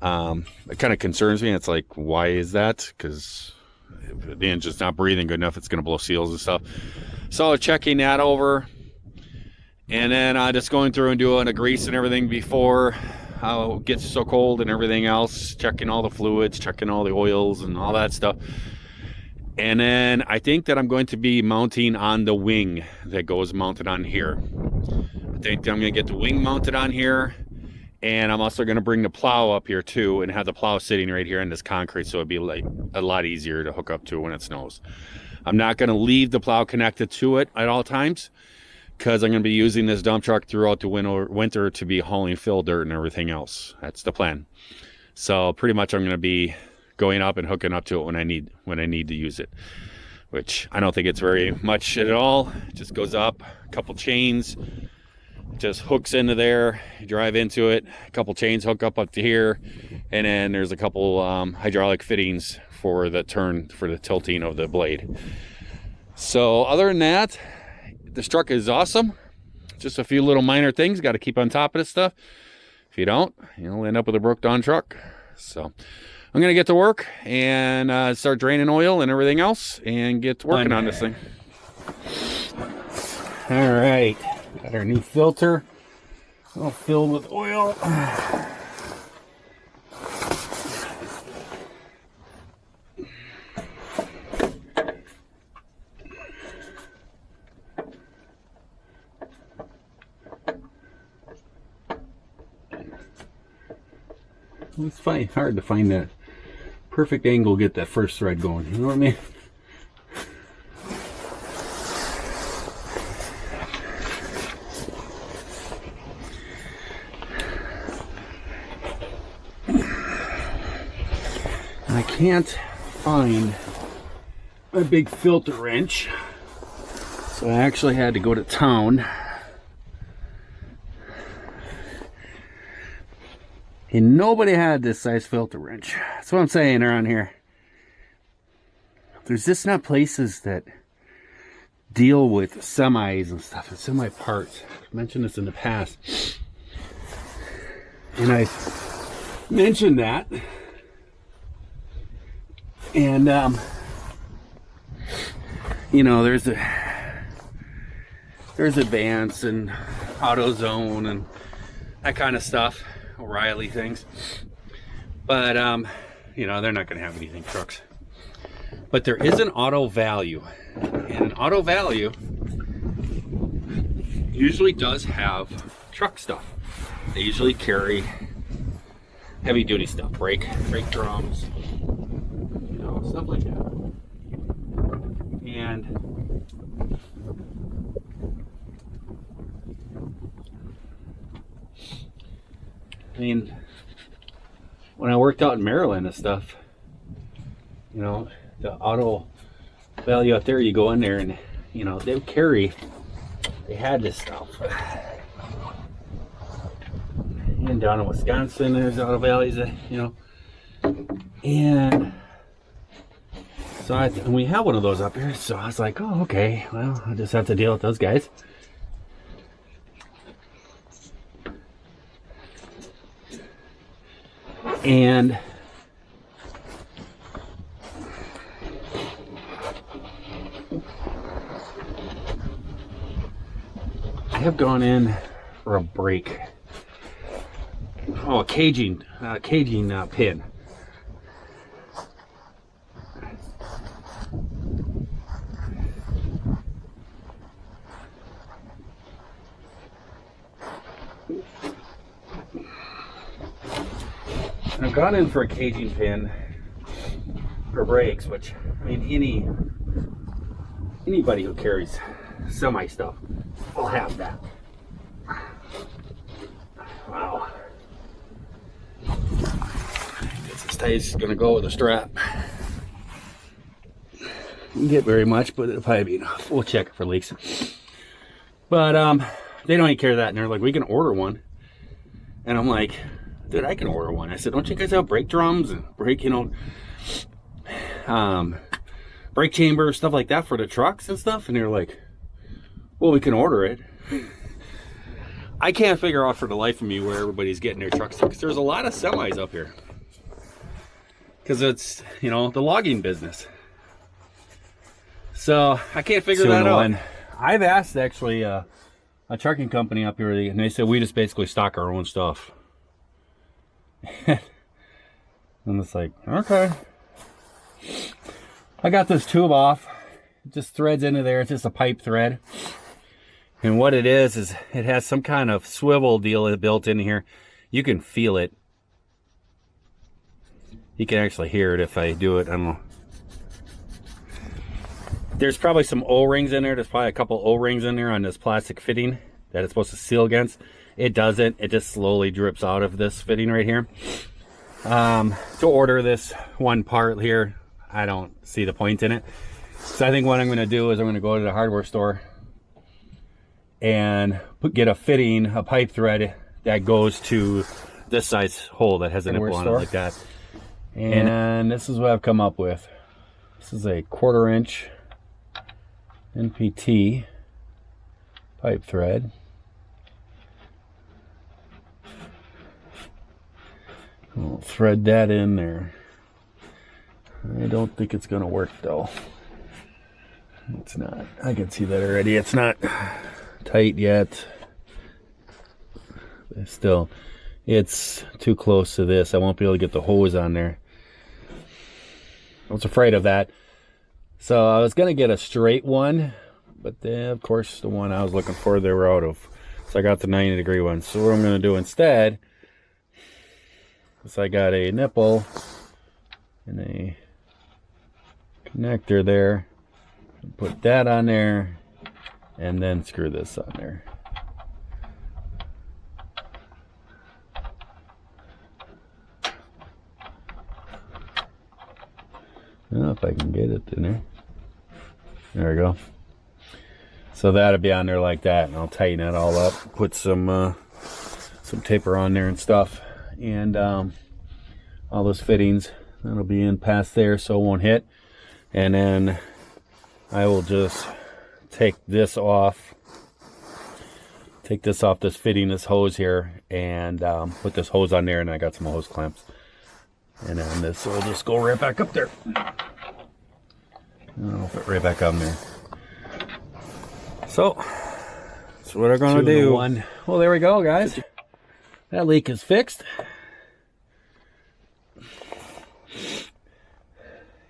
It kind of concerns me. It's like, why is that? Because if the engine's not breathing good enough, it's going to blow seals and stuff. So checking that over, and then just going through and doing a grease and everything before it gets so cold and everything else, checking all the fluids, checking all the oils and all that stuff. And then I think that I'm going to be mounting on the wing that goes mounted on here. I think I'm going to get the wing mounted on here, and I'm also going to bring the plow up here too and have the plow sitting right here in this concrete, so it'd be like a lot easier to hook up to when it snows. I'm not going to leave the plow connected to it at all times, because I'm going to be using this dump truck throughout the winter to be hauling fill dirt and everything else. That's the plan. So pretty much I'm going to be going up and hooking up to it when I need to use it, which I don't think it's very much at all. It just goes up a couple chains, just hooks into there, you drive into it, a couple chains hook up to here, and then there's a couple hydraulic fittings for the tilting of the blade. So other than that, this truck is awesome. Just a few little minor things, got to keep on top of this stuff. If you don't, you'll end up with a broke down truck. So I'm gonna get to work and start draining oil and everything else and get to working on this thing. All right, got our new filter all filled with oil. It's hard to find that perfect angle, get that first thread going, you know what I mean? I can't find a big filter wrench, so I actually had to go to town And nobody had this size filter wrench. That's what I'm saying around here. There's just not places that deal with semis and stuff, and semi parts. I've mentioned this in the past. And I mentioned that. And, you know, there's Advance and AutoZone and that kind of stuff. O'Reilly things. But, you know, they're not going to have anything trucks. But there is an Auto Value. And an Auto Value usually does have truck stuff. They usually carry heavy duty stuff, brake drums, you know, stuff like that. And I mean, when I worked out in Maryland and stuff, you know, the Auto Value out there, you go in there and, you know, they had this stuff. And down in Wisconsin, there's Auto Values, you know. And so and we have one of those up here. So I was like, oh, okay, well, I'll just have to deal with those guys. And I have gone in for a brake. Oh, a caging pin. And I've gone in for a caging pin for brakes, which, I mean, anybody who carries semi stuff will have that. Wow. I guess this tie's gonna go with a strap. Didn't get very much, but it'll probably be enough. We'll check it for leaks. But they don't even carry that, and they're like, we can order one. And I'm like, dude, I can order one. I said, don't you guys have brake drums and brake, you know, brake chambers, stuff like that for the trucks and stuff? And they're like, well, we can order it. I can't figure out for the life of me where everybody's getting their trucks, because there's a lot of semis up here. Because it's, you know, the logging business. So I can't figure that out. I've asked actually a trucking company up here, and they said we just basically stock our own stuff. And it's like, okay. I got this tube off. It just threads into there. It's just a pipe thread. And what it is it has some kind of swivel deal built in here. You can feel it. You can actually hear it if I do it. I don't know. There's probably some O-rings in there. There's probably a couple O-rings in there on this plastic fitting that it's supposed to seal against. It doesn't. It just slowly drips out of this fitting right here. To order this one part here, I don't see the point in it. So I think what I'm going to do is I'm going to go to the hardware store and get a fitting, a pipe thread that goes to this size hole that has a nipple on it like that. And this is what I've come up with. This is a 1/4 inch NPT pipe thread. We'll thread that in there. I don't think it's going to work though. It's not. I can see that already. It's not tight yet. But still, it's too close to this. I won't be able to get the hose on there. I was afraid of that. So I was going to get a straight one, but then of course the one I was looking for they were out of. So I got the 90-degree one. So what I'm going to do instead is I got a nipple and a connector there. Put that on there and then screw this on there. I don't know if I can get it in there. There we go. So that'll be on there like that, and I'll tighten it all up. Put some taper on there and stuff, and all those fittings. That'll be in past there so it won't hit. And then I will just take this off. Take this off this fitting, this hose here, and put this hose on there, and I got some hose clamps. And then this will just go right back up there. I'll fit right back on there. So, that's what I'm gonna do. Well, there we go, guys. That leak is fixed.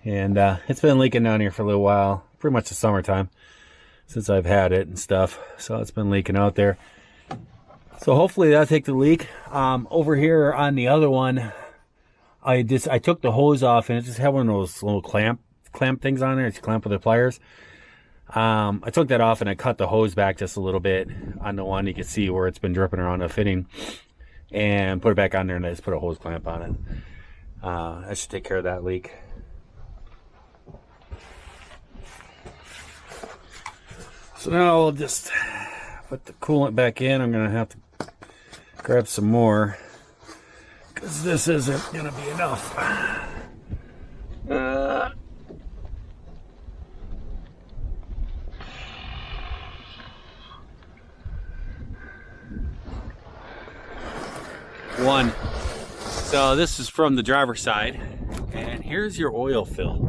And it's been leaking down here for a little while, pretty much the summertime, since I've had it and stuff. So it's been leaking out there. So hopefully that'll take the leak. Over here on the other one, I took the hose off, and it just had one of those little clamp things on there. It's clamp with the pliers. I took that off and I cut the hose back just a little bit on the one. You can see where it's been dripping around the fitting, and put it back on there, and I just put a hose clamp on it. That should take care of that leak. So now I'll just put the coolant back in. I'm gonna have to grab some more, because this isn't gonna be enough. One. So this is from the driver's side, and here's your oil fill.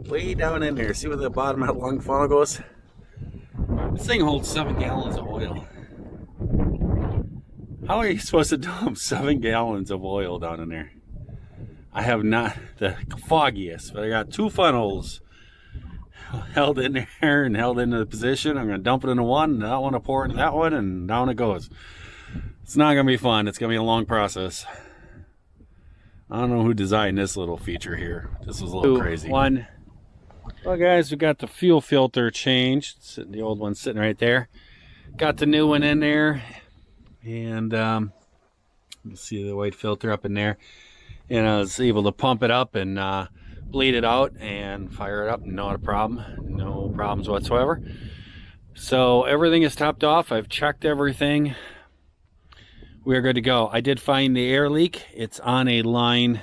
Way down in there. See where the bottom of that long funnel goes? This thing holds 7 gallons of oil. How are you supposed to dump 7 gallons of oil down in there? I have not the foggiest, but I got 2 funnels held in there and held into the position. I'm going to dump it into one, and that one will pour into that one, and down it goes. It's not going to be fun. It's going to be a long process. I don't know who designed this little feature here. This was a little crazy. One. Well, guys, we got the fuel filter changed. The old one's sitting right there. Got the new one in there, and you see the white filter up in there. And I was able to pump it up and bleed it out and fire it up. Not a problem. No problems whatsoever. So everything is topped off. I've checked everything. We're good to go. I did find the air leak. It's on a line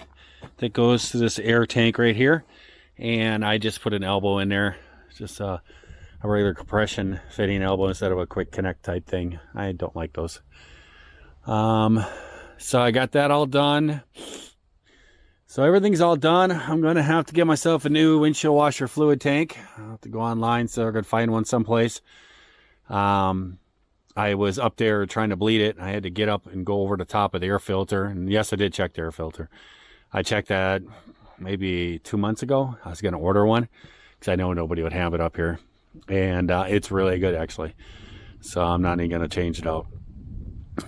that goes to this air tank right here. And I just put an elbow in there, just a regular compression fitting elbow instead of a quick connect type thing. I don't like those. So I got that all done. So everything's all done. I'm going to have to get myself a new windshield washer fluid tank. I'll have to go online so I can find one someplace. I was up there trying to bleed it. I had to get up and go over the top of the air filter. And yes, I did check the air filter. I checked that maybe 2 months ago. I was going to order one because I know nobody would have it up here. And it's really good, actually. So I'm not even going to change it out.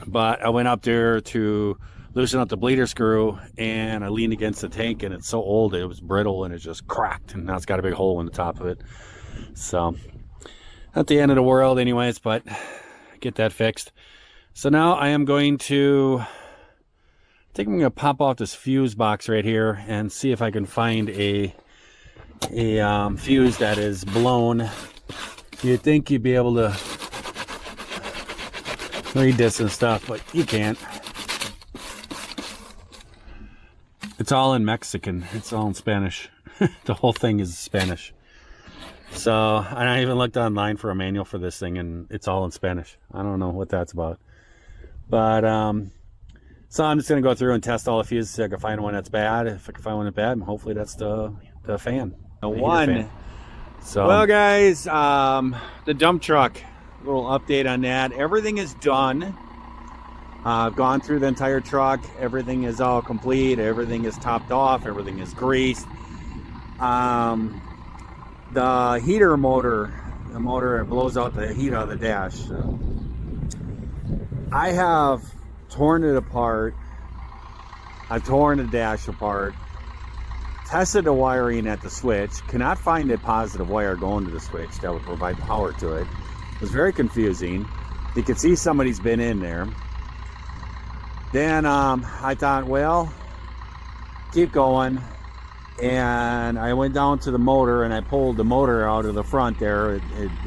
But I went up there to loosen up the bleeder screw, and I leaned against the tank, and it's so old it was brittle, and it just cracked, and now it's got a big hole in the top of it. So not the end of the world anyways, but get that fixed. So now I am going to, I think I'm going to pop off this fuse box right here and see if I can find a fuse that is blown. You'd think you'd be able to read this and stuff, but you can't. It's all in Mexican. It's all in Spanish. The whole thing is Spanish. So, and I even looked online for a manual for this thing, and it's all in Spanish. I don't know what that's about. But, so I'm just going to go through and test all the fuses so I can find one that's bad. If I can find one that's bad, hopefully that's the fan. The one. Fan. So, well, guys, the dump truck, a little update on that. Everything is done. I've gone through the entire truck. Everything is all complete. Everything is topped off. Everything is greased. The heater motor, the motor that blows out the heat out of the dash. I have torn it apart. I've torn the dash apart. Tested the wiring at the switch. Cannot find a positive wire going to the switch that would provide power to it. It was very confusing. You could see somebody's been in there. Then I thought, well, keep going. And I went down to the motor and I pulled the motor out of the front there. It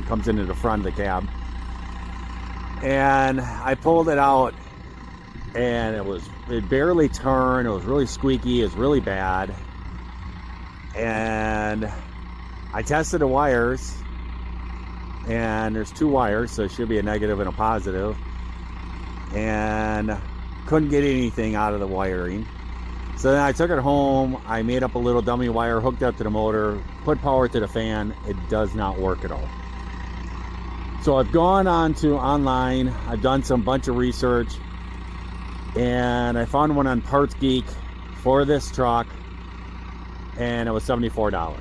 comes into the front of the cab. And I pulled it out. and it barely turned. It was really squeaky. It was really bad. And I tested the wires, and there's 2 wires, so it should be a negative and a positive, and couldn't get anything out of the wiring. So then I took it home. I made up a little dummy wire, hooked up to the motor, put power to the fan. It does not work at all. So I've gone on to online. I've done some bunch of research, and I found one on Parts Geek for this truck, and it was $74.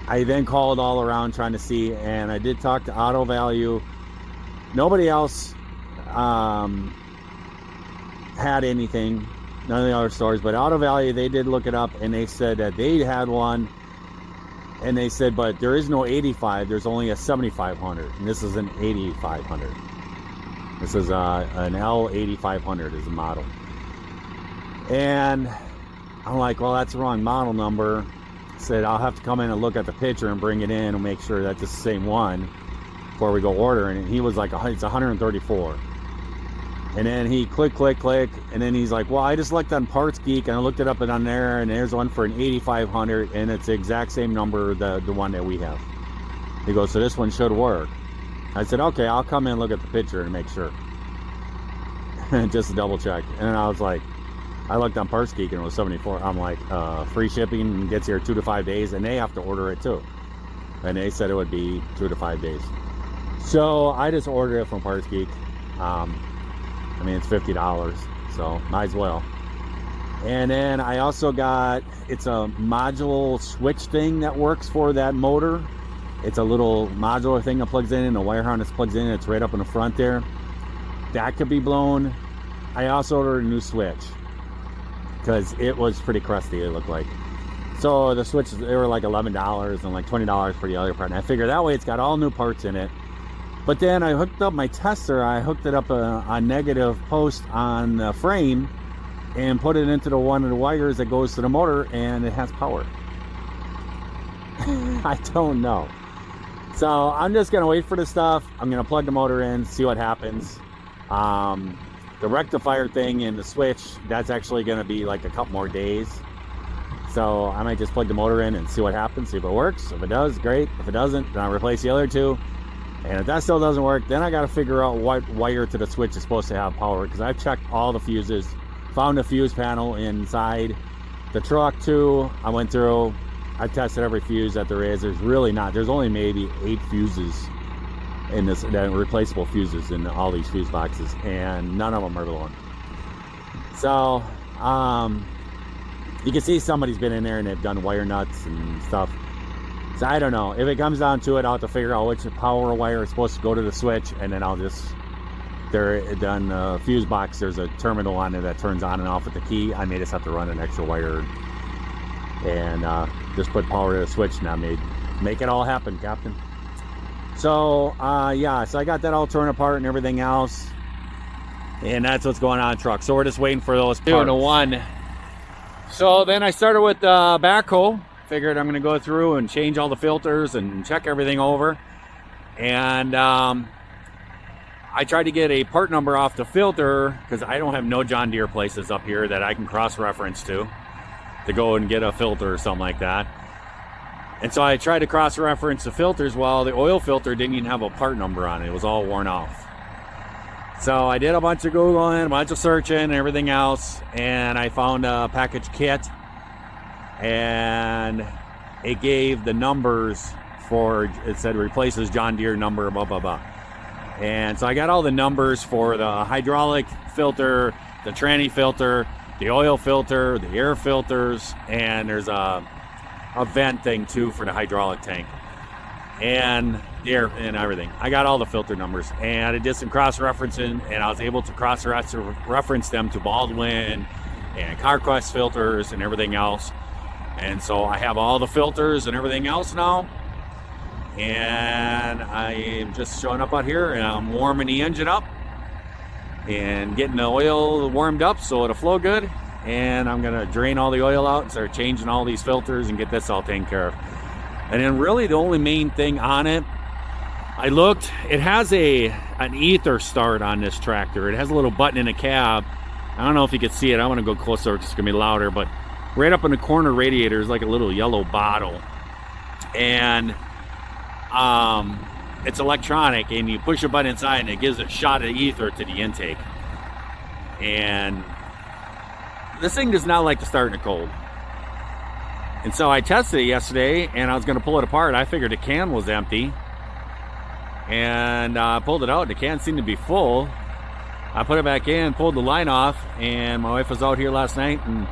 I then called all around trying to see, and I did talk to Auto Value. Nobody else had anything, none of the other stores, but Auto Value, they did look it up, and they said that they had one, and they said, but there is no 85, there's only a 7500, and this is an 8500. This is an L8500 is the model. And I'm like, well, that's the wrong model number. Said I'll have to come in and look at the picture and bring it in and make sure that's the same one before we go ordering. And he was like, it's 134. And then he click, and then he's like, well, I just looked on Parts Geek and I looked it up and on there, and there's one for an 8500, and it's the exact same number, the one that we have. He goes, so this one should work. I said, okay, I'll come in and look at the picture and make sure. Just to double check. And I was like, I looked on Parts Geek and it was 74. I'm like, free shipping, gets here 2 to 5 days, and they have to order it too. And they said it would be 2 to 5 days. So I just ordered it from Parts Geek. I mean, it's $50, so might as well. And then I also got, it's a module switch thing that works for that motor. It's a little modular thing that plugs in, and a wire harness plugs in, and it's right up in the front there. That could be blown. I also ordered a new switch because it was pretty crusty, it looked like. So the switches, they were like $11 and like $20 for the other part. And I figured that way it's got all new parts in it. But then I hooked up my tester. I hooked it up a negative post on the frame and put it into one of the wires that goes to the motor, and it has power. I don't know. So I'm just gonna wait for the stuff. I'm gonna plug the motor in, see what happens. The rectifier thing and the switch, that's actually gonna be like a couple more days. So I might just plug the motor in and see what happens, see if it works. If it does, great. If it doesn't, then I'll replace the other 2. And if that still doesn't work, then I got to figure out what wire to the switch is supposed to have power, because I've checked all the fuses, found a fuse panel inside the truck too. I went through, I tested every fuse that there is. There's really not. There's only maybe 8 fuses in this, replaceable fuses in all these fuse boxes, and none of them are blowing. So you can see somebody's been in there and they've done wire nuts and stuff. So I don't know. If it comes down to it, I'll have to figure out which power wire is supposed to go to the switch, and then I'll just, on the fuse box, there's a terminal on it that turns on and off with the key. I may just have to run an extra wire and just put power to the switch now. Make it all happen, Captain. So yeah, so I got that all torn apart and everything else, and that's what's going on in the truck. So we're just waiting for those parts. 2 to 1. So then I started with Backhoe. Figured I'm going to go through and change all the filters and check everything over. And I tried to get a part number off the filter, because I don't have no John Deere places up here that I can cross-reference to go and get a filter or something like that. And so I tried to cross-reference the filters. Well, the oil filter didn't even have a part number on it. It was all worn off. So I did a bunch of Googling, a bunch of searching and everything else, and I found a package kit, and it gave the numbers for, it said replaces John Deere number, blah, blah, blah. And so I got all the numbers for the hydraulic filter, the tranny filter, the oil filter, the air filters, and there's a vent thing too for the hydraulic tank, and the air and everything. I got all the filter numbers, and I did some cross-referencing, and I was able to cross-reference them to Baldwin and CarQuest filters and everything else. And so I have all the filters and everything else now, and I am just showing up out here, and I'm warming the engine up and getting the oil warmed up so it'll flow good. And I'm gonna drain all the oil out and start changing all these filters and get this all taken care of. And then really the only main thing on it I looked, it has an ether start on this tractor. It has a little button in the cab. I don't know if you can see it. I want to go closer, it's just gonna be louder, but right up in the corner radiator is like a little yellow bottle. And it's electronic, and you push a button inside and it gives a shot of ether to the intake. And this thing does not like to start in the cold. And so I tested it yesterday, and I was going to pull it apart. I figured the can was empty, and I pulled it out. The can seemed to be full. I put it back in, pulled the line off, and my wife was out here last night, and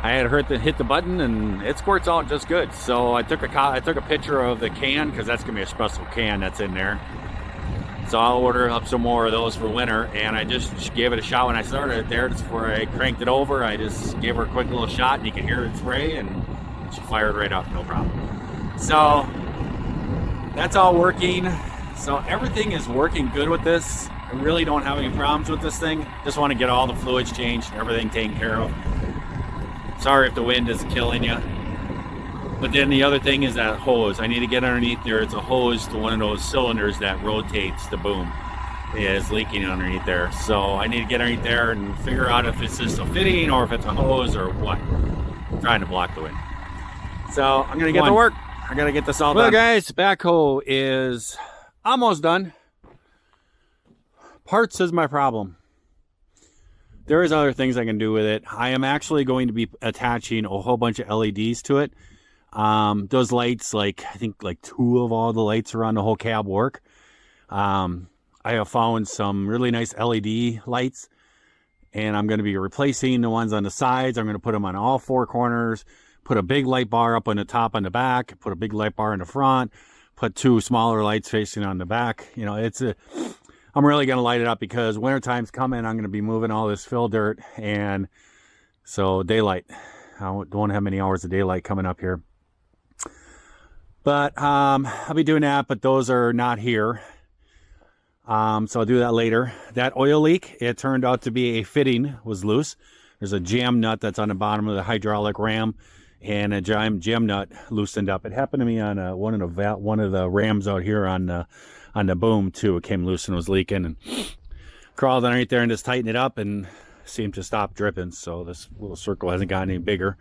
I had her hit the button, and it squirts out just good. So I took a picture of the can, because that's gonna be a special can that's in there. So I'll order up some more of those for winter, and I just gave it a shot when I started it there. Just before I cranked it over, I just gave her a quick little shot, and you can hear it spray, and she fired right up, no problem. So that's all working. So everything is working good with this. I really don't have any problems with this thing. Just want to get all the fluids changed, everything taken care of. Sorry if the wind is killing you. But then the other thing is that hose. I need to get underneath there. It's a hose to one of those cylinders that rotates the boom. It is leaking underneath there. So I need to get underneath there and figure out if it's just a fitting or if it's a hose or what. I'm trying to block the wind. So I'm going to get to work. I got to get this all done. Well, guys, backhoe is almost done. Parts is my problem. There is other things I can do with it. I am actually going to be attaching a whole bunch of LEDs to it. Those lights, I think 2 of all the lights around the whole cab work. I have found some really nice LED lights, and I'm going to be replacing the ones on the sides. I'm going to put them on all 4 corners, put a big light bar up on the top on the back, put a big light bar in the front, put 2 smaller lights facing on the back. You know, I'm really going to light it up because wintertime's coming. I'm going to be moving all this fill dirt, and so daylight. I don't have many hours of daylight coming up here. But I'll be doing that, but those are not here. So I'll do that later. That oil leak, it turned out to be a fitting was loose. There's a jam nut that's on the bottom of the hydraulic ram, and a jam nut loosened up. It happened to me on one of the rams out here on the boom too. It came loose and was leaking, and crawled underneath there and just tightened it up and seemed to stop dripping. So this little circle hasn't gotten any bigger.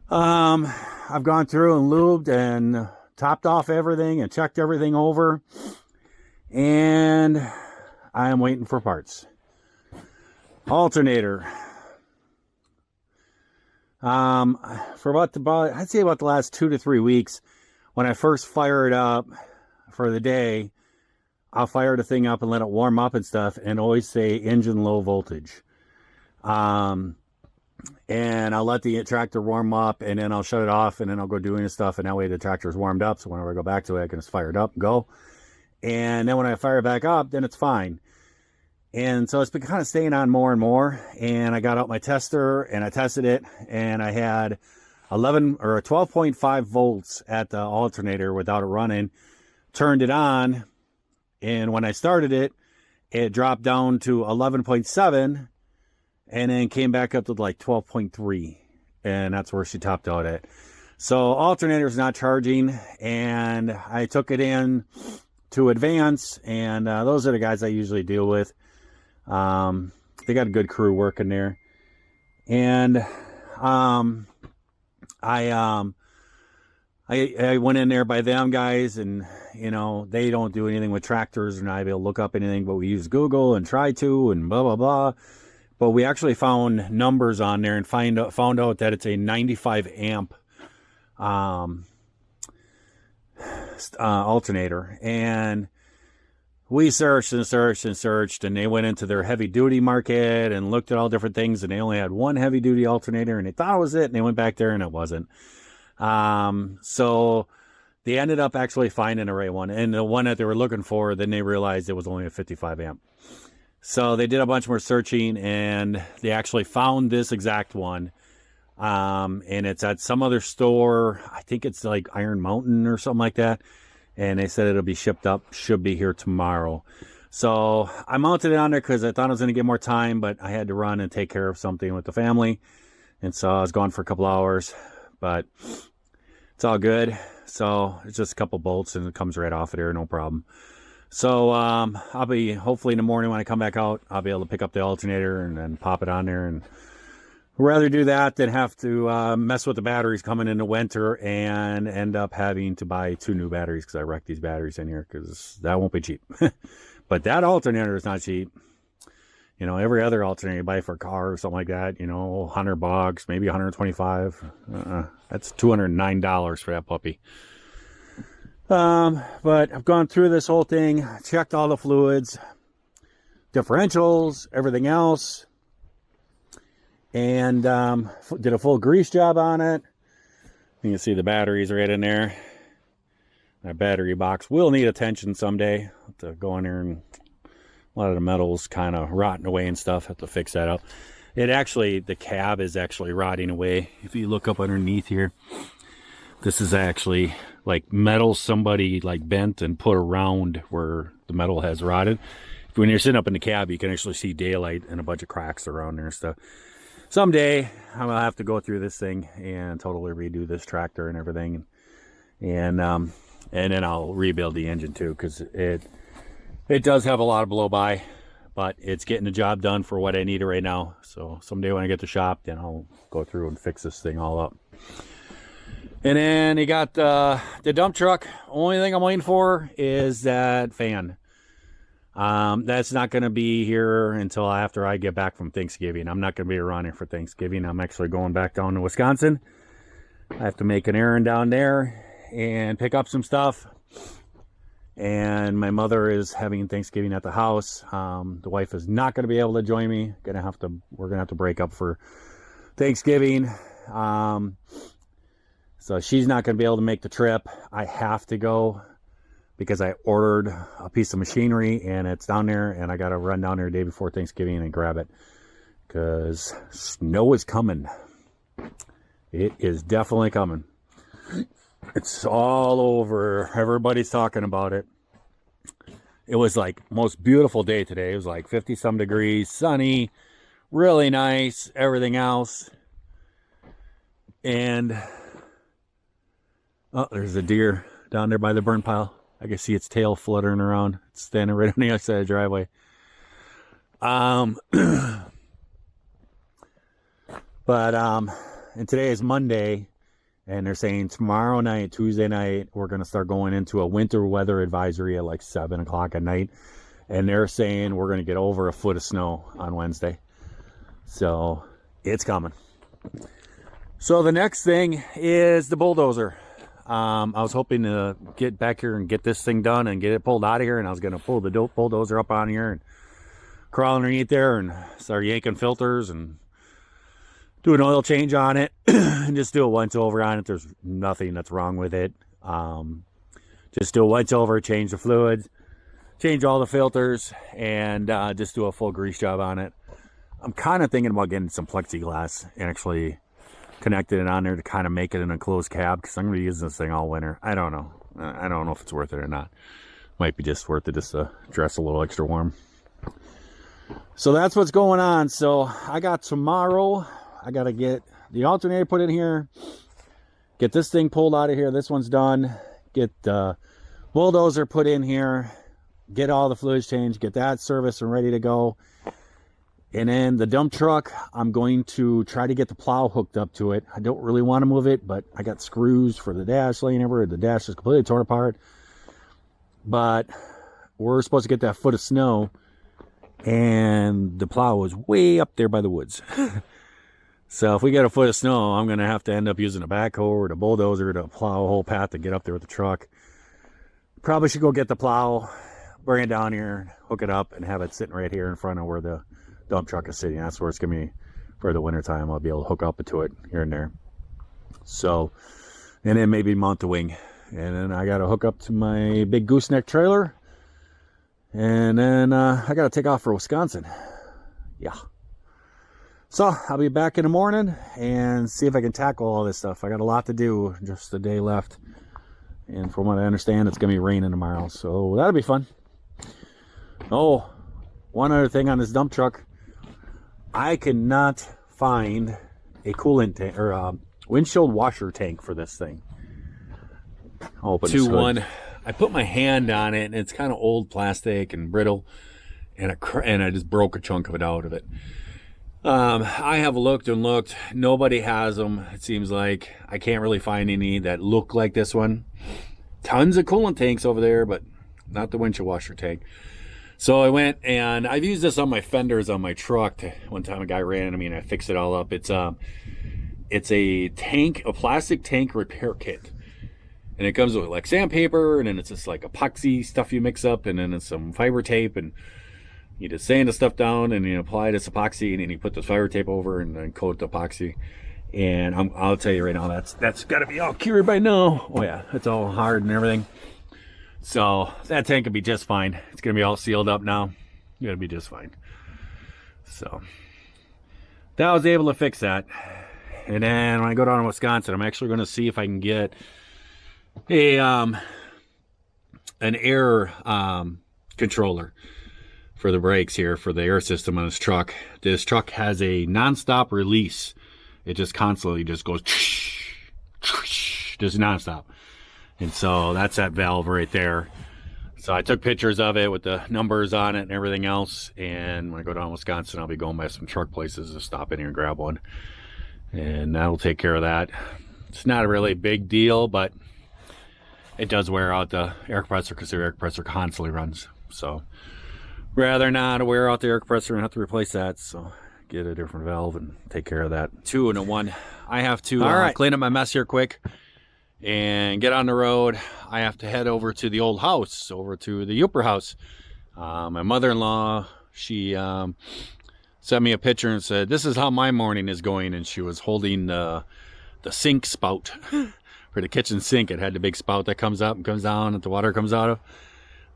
I've gone through and lubed and topped off everything and checked everything over, and I am waiting for parts. Alternator. For I'd say about the last 2 to 3 weeks, when I first fire it up for the day, I'll fire the thing up and let it warm up and stuff, and always say engine low voltage. And I'll let the tractor warm up, and then I'll shut it off, and then I'll go doing stuff, and that way the tractor's warmed up, so whenever I go back to it, I can just fire it up and go. And then when I fire it back up, then it's fine. And so it's been kind of staying on more and more, and I got out my tester, and I tested it, and I had 12.5 volts at the alternator without it running. Turned it on, and when I started it, it dropped down to 11.7, and then came back up to like 12.3, and that's where she topped out at. So alternator's not charging, and I took it in to Advance, and those are the guys I usually deal with. They got a good crew working there, and I went in there by them guys, and you know, they don't do anything with tractors, and I be able to look up anything, but we use Google and try to, and blah blah blah. But we actually found numbers on there and found out that it's a 95 amp alternator. And we searched and searched and searched, and they went into their heavy duty market and looked at all different things, and they only had one heavy duty alternator, and they thought it was it, and they went back there and it wasn't. So they ended up actually finding the right one, and the one that they were looking for, then they realized it was only a 55 amp. So they did a bunch more searching, and they actually found this exact one. And it's at some other store. I think it's like Iron Mountain or something like that. And they said it'll be shipped up, should be here tomorrow. So I mounted it on there because I thought I was going to get more time, but I had to run and take care of something with the family. And so I was gone for a couple hours, but it's all good. So it's just a couple bolts and it comes right off of there, no problem. So I'll be, hopefully in the morning when I come back out, I'll be able to pick up the alternator and then pop it on there. And I'd rather do that than have to mess with the batteries coming in the winter and end up having to buy 2 new batteries because I wrecked these batteries in here, because that won't be cheap. But that alternator is not cheap. You know, every other alternator you buy for a car or something like that, you know, $100, maybe 125. That's $209 for that puppy. But I've gone through this whole thing, checked all the fluids, differentials, everything else, and did a full grease job on it. You can see the batteries right in there. That battery box will need attention someday. I'll have to go in there, and a lot of the metal's kind of rotting away and stuff. Have to fix that up. It actually, the cab is actually rotting away. If you look up underneath here, this is actually like metal somebody like bent and put around where the metal has rotted. When you're sitting up in the cab, you can actually see daylight and a bunch of cracks around there and stuff. Someday I'm gonna have to go through this thing and totally redo this tractor and everything, and then I'll rebuild the engine too, because it does have a lot of blow by, but it's getting the job done for what I need it right now. So someday when I get to shop, then I'll go through and fix this thing all up. And then you got the dump truck. Only thing I'm waiting for is that fan. That's not going to be here until after I get back from Thanksgiving. I'm not going to be around here for Thanksgiving. I'm actually going back down to Wisconsin. I have to make an errand down there and pick up some stuff. And my mother is having Thanksgiving at the house. The wife is not going to be able to join me. We're going to have to break up for Thanksgiving. So she's not going to be able to make the trip. I have to go because I ordered a piece of machinery and it's down there, and I got to run down there the day before Thanksgiving and grab it because snow is coming. It is definitely coming. It's all over. Everybody's talking about it. It was like most beautiful day today. It was like 50-some degrees, sunny, really nice, everything else. And oh, there's a deer down there by the burn pile. I can see its tail fluttering around. It's standing right on the other side of the driveway. And today is Monday, and they're saying tomorrow night, Tuesday night, we're going to start going into a winter weather advisory at like 7 o'clock at night. And they're saying we're going to get over 1 foot of snow on Wednesday. So it's coming. So the next thing is the bulldozer. I was hoping to get back here and get this thing done and get it pulled out of here. And I was going to pull the bulldozer up on here and crawl underneath there and start yanking filters and do an oil change on it and just do a once over on it. There's nothing that's wrong with it. Just do a once over, change the fluids, change all the filters, and just do a full grease job on it. I'm kind of thinking about getting some plexiglass and actually connecting it on there to kind of make it an enclosed cab, because I'm going to be using this thing all winter. I don't know. I don't know if it's worth it or not. Might be just worth it just to dress a little extra warm. So that's what's going on. So I got tomorrow. I got to get the alternator put in here, get this thing pulled out of here. This one's done. Get the bulldozer put in here, get all the fluids changed, get that serviced and ready to go. And then the dump truck, I'm going to try to get the plow hooked up to it. I don't really want to move it, but I got screws for the dash laying everywhere. The dash is completely torn apart. But we're supposed to get that foot of snow, and the plow is way up there by the woods. So if we get a foot of snow, I'm going to have to end up using a backhoe or the bulldozer to plow a whole path to get up there with the truck. Probably should go get the plow, bring it down here, hook it up, and have it sitting right here in front of where the dump truck is sitting. That's where it's going to be for the winter time. I'll be able to hook up to it here and there. So, and then maybe mount the wing. And then I got to hook up to my big gooseneck trailer. And then I got to take off for Wisconsin. Yeah. So I'll be back in the morning and see if I can tackle all this stuff. I got a lot to do, just a day left. And from what I understand, it's going to be raining tomorrow. So that'll be fun. Oh, one other thing on this dump truck. I cannot find a coolant tank or a windshield washer tank for this thing. open 2-1. I put my hand on it, and it's kind of old plastic and brittle, and I just broke a chunk of it out of it. I have looked and looked. Nobody has them. It seems like I can't really find any that look like this one. Tons of coolant tanks over there, but not the windshield washer tank. So I went, and I've used this on my fenders on my truck. One time a guy ran into me and I fixed it all up. It's a plastic tank repair kit. And it comes with like sandpaper, and then it's just like epoxy stuff you mix up, and then it's some fiber tape, and you just sand the stuff down, and you apply this epoxy, and then you put the fiber tape over, and then coat the epoxy. And I'll tell you right now, that's got to be all cured by now. Oh yeah, it's all hard and everything. So that tank will be just fine. It's gonna be all sealed up now. It'll be just fine. So that I was able to fix that. And then when I go down to Wisconsin, I'm actually going to see if I can get an air controller for the brakes here, for the air system on this truck. This truck has a non-stop release. It just constantly just goes just non-stop. And so that's that valve right there. So I took pictures of it with the numbers on it and everything else. And when I go down to Wisconsin, I'll be going by some truck places to stop in here and grab one. And that'll take care of that. It's not a really big deal, but it does wear out the air compressor because the air compressor constantly runs. So rather not wear out the air compressor and have to replace that. So get a different valve and take care of that. 2 and a 1. I have to clean up my mess here quick and get on the road. I have to head over to the old house, over to the Yooper house. My mother-in-law, she sent me a picture and said, "This is how my morning is going." And she was holding the sink spout for the kitchen sink. It had the big spout that comes up and comes down that the water comes out of.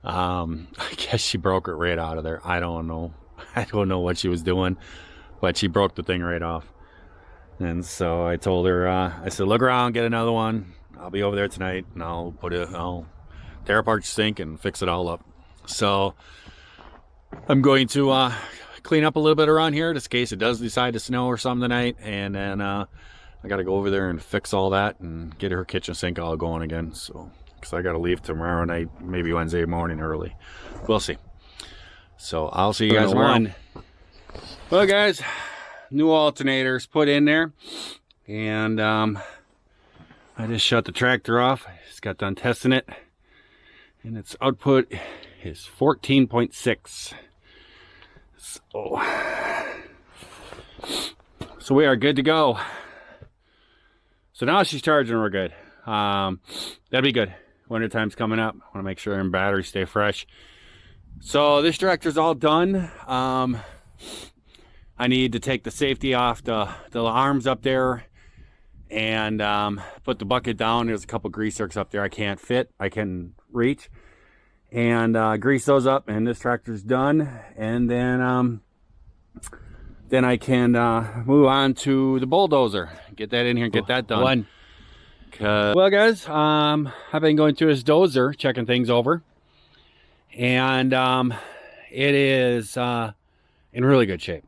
I guess she broke it right out of there. I don't know what she was doing, but she broke the thing right off. And so I told her, I said, "Look around, get another one. I'll be over there tonight, and I'll tear apart your sink and fix it all up." So I'm going to clean up a little bit around here just in case it does decide to snow or something tonight. And then I got to go over there and fix all that and get her kitchen sink all going again. So, because I got to leave tomorrow night, maybe Wednesday morning early. We'll see. So I'll see you guys tomorrow. Well, guys, new alternators put in there, and I just shut the tractor off. I just got done testing it, and its output is 14.6. So we are good to go. So now she's charging, we're good. That'd be good. Winter time's coming up. I want to make sure her batteries stay fresh. So this tractor's all done. I need to take the safety off the arms up there and put the bucket down. There's a couple grease zerks up there I can't fit, I can reach, and grease those up, and this tractor's done. And then I can move on to the bulldozer, get that in here and get that done. Well, guys, I've been going through this dozer, checking things over, and it is in really good shape.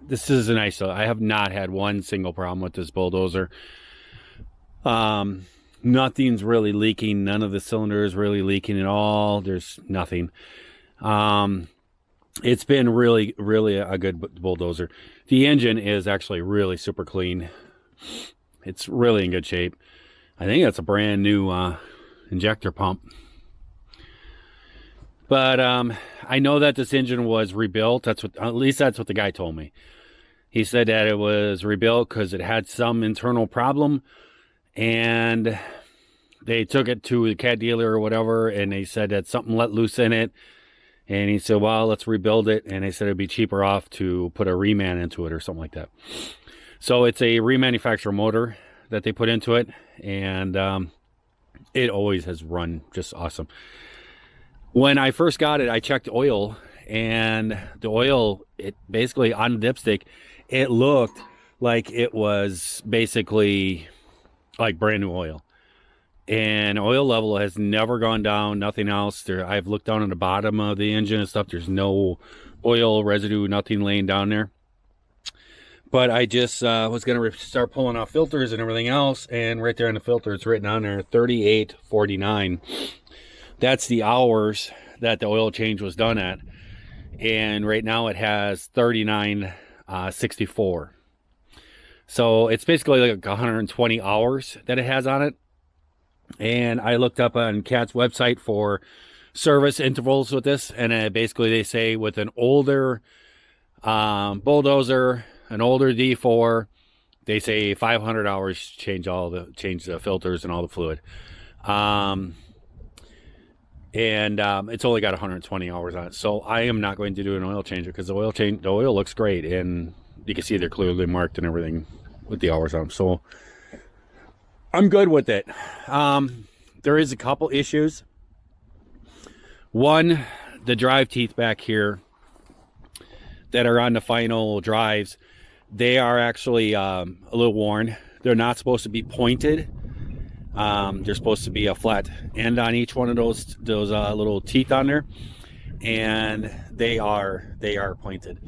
This is a nice, I have not had one single problem with this bulldozer. Nothing's really leaking. None of the cylinders really leaking at all. There's nothing. It's been really, really a good bulldozer. The engine is actually really super clean. It's really in good shape. I think that's a brand new injector pump. But I know that this engine was rebuilt. At least that's what the guy told me. He said that it was rebuilt because it had some internal problem, and they took it to the cat dealer or whatever, and they said that something let loose in it. And he said, well, let's rebuild it. And they said it'd be cheaper off to put a reman into it or something like that. So it's a remanufactured motor that they put into it, and it always has run just awesome. When I first got it, I checked oil, and the oil, it basically on the dipstick, it looked like it was basically like brand new oil. And oil level has never gone down, nothing else. I've looked down on the bottom of the engine and stuff. There's no oil residue, nothing laying down there. But I just was going to start pulling off filters and everything else, and right there on the filter it's written on there 38.49. That's the hours that the oil change was done at, and right now it has 39.64. So it's basically like 120 hours that it has on it. And I looked up on Cat's website for service intervals with this, and basically they say with an older bulldozer, an older D4, they say 500 hours change the filters and all the fluid. It's only got 120 hours on it, so I am not going to do an oil changer because the oil looks great, and you can see they're clearly marked and everything with the hours on them. So I'm good with it. There is a couple issues. One, the drive teeth back here that are on the final drives, they are actually a little worn. They're not supposed to be pointed. They're supposed to be a flat end on each one of those little teeth on there, and they are pointed.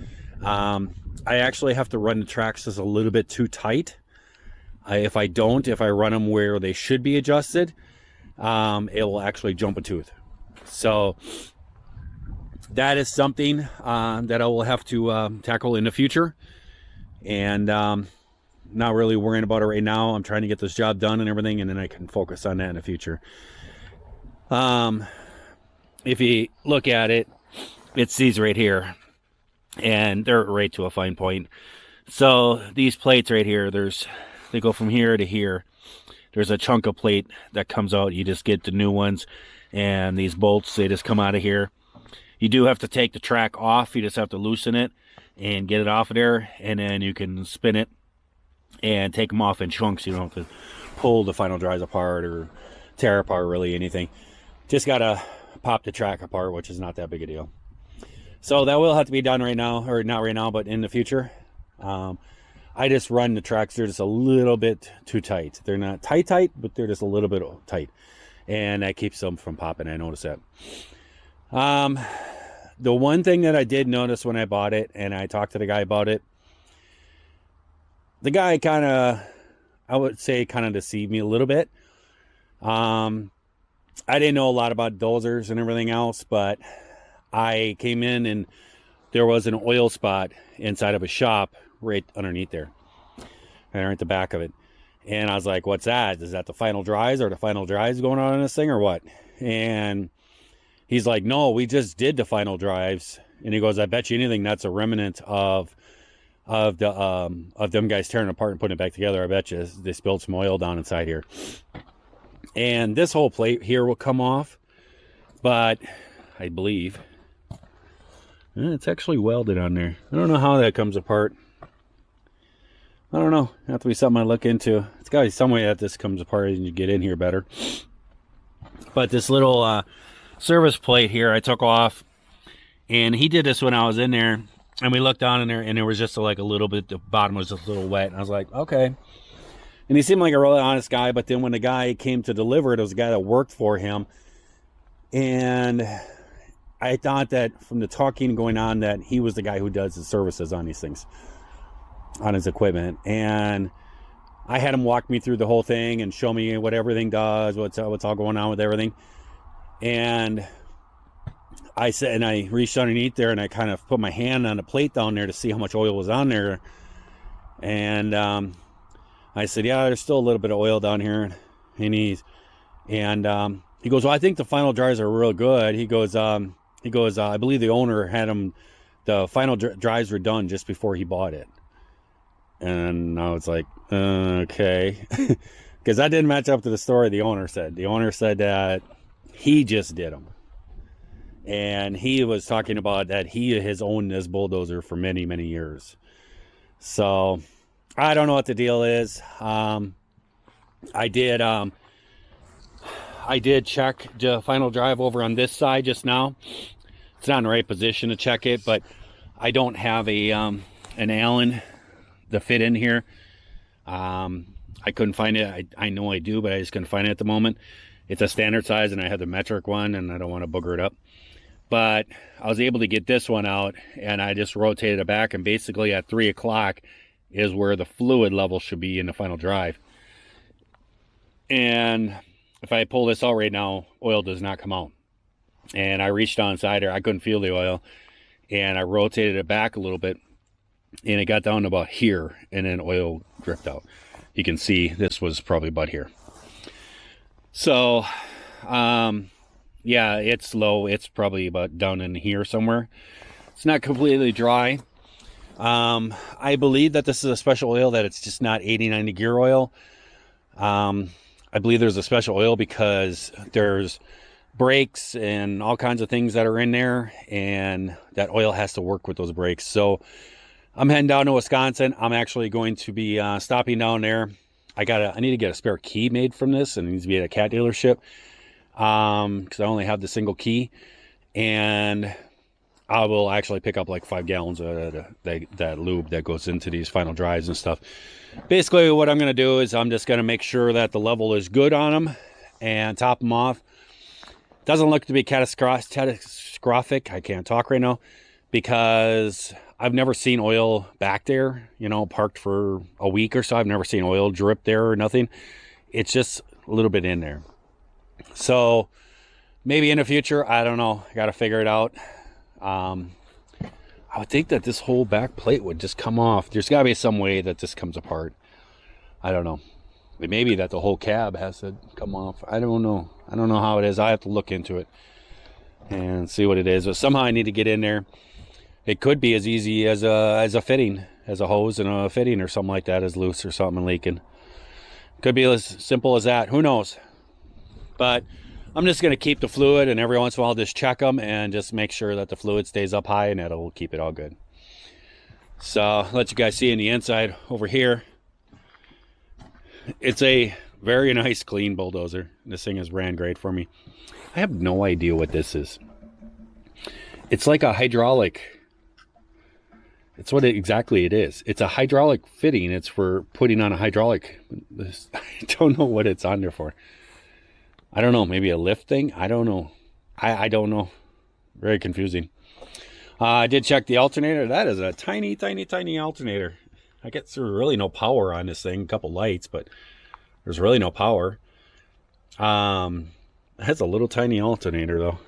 I actually have to run the tracks just a little bit too tight. If I run them where they should be adjusted, it will actually jump a tooth. So that is something that I will have to tackle in the future, and not really worrying about it right now. I'm trying to get this job done and everything, and then I can focus on that in the future. If you look at it, it's these right here, and they're right to a fine point. So these plates right here, they go from here to here. There's a chunk of plate that comes out. You just get the new ones, and these bolts, they just come out of here. You do have to take the track off. You just have to loosen it and get it off of there, and then you can spin it and take them off in chunks. You don't have to pull the final drives apart or tear apart really anything. Just gotta pop the track apart, which is not that big a deal. So that will have to be done right now, or not right now, but in the future. I just run the tracks. They're just a little bit too tight. They're not tight, but they're just a little bit tight, and that keeps them from popping. I noticed that. The one thing that I did notice when I bought it, and I talked to the guy about it, the guy kind of, I would say, kind of deceived me a little bit. I didn't know a lot about dozers and everything else, but I came in and there was an oil spot inside of a shop right underneath there, right at the back of it. And I was like, what's that? Is that the final drives? Or the final drives going on in this thing or what? And he's like, no, we just did the final drives. And he goes, I bet you anything that's a remnant of them guys tearing it apart and putting it back together. I bet you they spilled some oil down inside here. And this whole plate here will come off, but I believe it's actually welded on there. I don't know how that comes apart. I don't know. Have to be something I look into. It's got to be some way that this comes apart and you get in here better. But this little service plate here I took off, and he did this when I was in there, and we looked down in there, and there was just like a little bit, the bottom was just a little wet, and I was like, okay. And he seemed like a really honest guy, but then when the guy came to deliver it, it was a guy that worked for him, and I thought that from the talking going on that he was the guy who does the services on these things, on his equipment. And I had him walk me through the whole thing and show me what everything does, what's all going on with everything. And I said, and I reached underneath there and I kind of put my hand on the plate down there to see how much oil was on there. And I said, yeah, there's still a little bit of oil down here. And he goes, well, I think the final drives are real good. He goes, I believe the owner had him, the final drives were done just before he bought it. And I was like, okay. Because that didn't match up to the story the owner said. The owner said that he just did them. And he was talking about that he has owned this bulldozer for many, many years. So I don't know what the deal is. I did check the final drive over on this side just now. It's not in the right position to check it, but I don't have a an Allen to fit in here. I couldn't find it. I know I do, but I just couldn't find it at the moment. It's a standard size, and I have the metric one, and I don't want to booger it up. But I was able to get this one out, and I just rotated it back, and basically at 3 o'clock, is where the fluid level should be in the final drive. And if I pull this out right now, oil does not come out. And I reached down inside there, I couldn't feel the oil, and I rotated it back a little bit, and it got down to about here, and then oil dripped out. You can see this was probably about here. So yeah, it's low. It's probably about down in here somewhere. It's not completely dry. I believe that this is a special oil, that it's just not 80-90 gear oil. I believe there's a special oil because there's brakes and all kinds of things that are in there, and that oil has to work with those brakes. So I'm heading down to Wisconsin. I'm actually going to be stopping down there. I need to get a spare key made from this, and it needs to be at a cat dealership because I only have the single key, and I will actually pick up like 5 gallons of that lube that goes into these final drives and stuff. Basically what I'm going to do is I'm just going to make sure that the level is good on them and top them off. Doesn't look to be catastrophic. I can't talk right now because I've never seen oil back there, you know, parked for a week or so. I've never seen oil drip there or nothing. It's just a little bit in there. So maybe in the future, I don't know. I got to figure it out. I would think that this whole back plate would just come off. There's got to be some way that this comes apart. I don't know. Maybe that the whole cab has to come off. I don't know. I don't know how it is. I have to look into it and see what it is. But somehow I need to get in there. It could be as easy as a fitting, as a hose and a fitting or something like that is loose or something leaking. Could be as simple as that. Who knows? But I'm just going to keep the fluid, and every once in a while just check them and just make sure that the fluid stays up high, and that'll keep it all good. So I'll let you guys see in the inside over here. It's a very nice clean bulldozer. This thing has ran great for me. I have no idea what this is. It's like a hydraulic. It's what exactly it is. It's a hydraulic fitting. It's for putting on a hydraulic. I don't know what it's on there for. I don't know. Maybe a lift thing? I don't know. I don't know. Very confusing. I did check the alternator. That is a tiny, tiny, tiny alternator. I guess there's really no power on this thing. A couple lights, but there's really no power. It has a little tiny alternator though.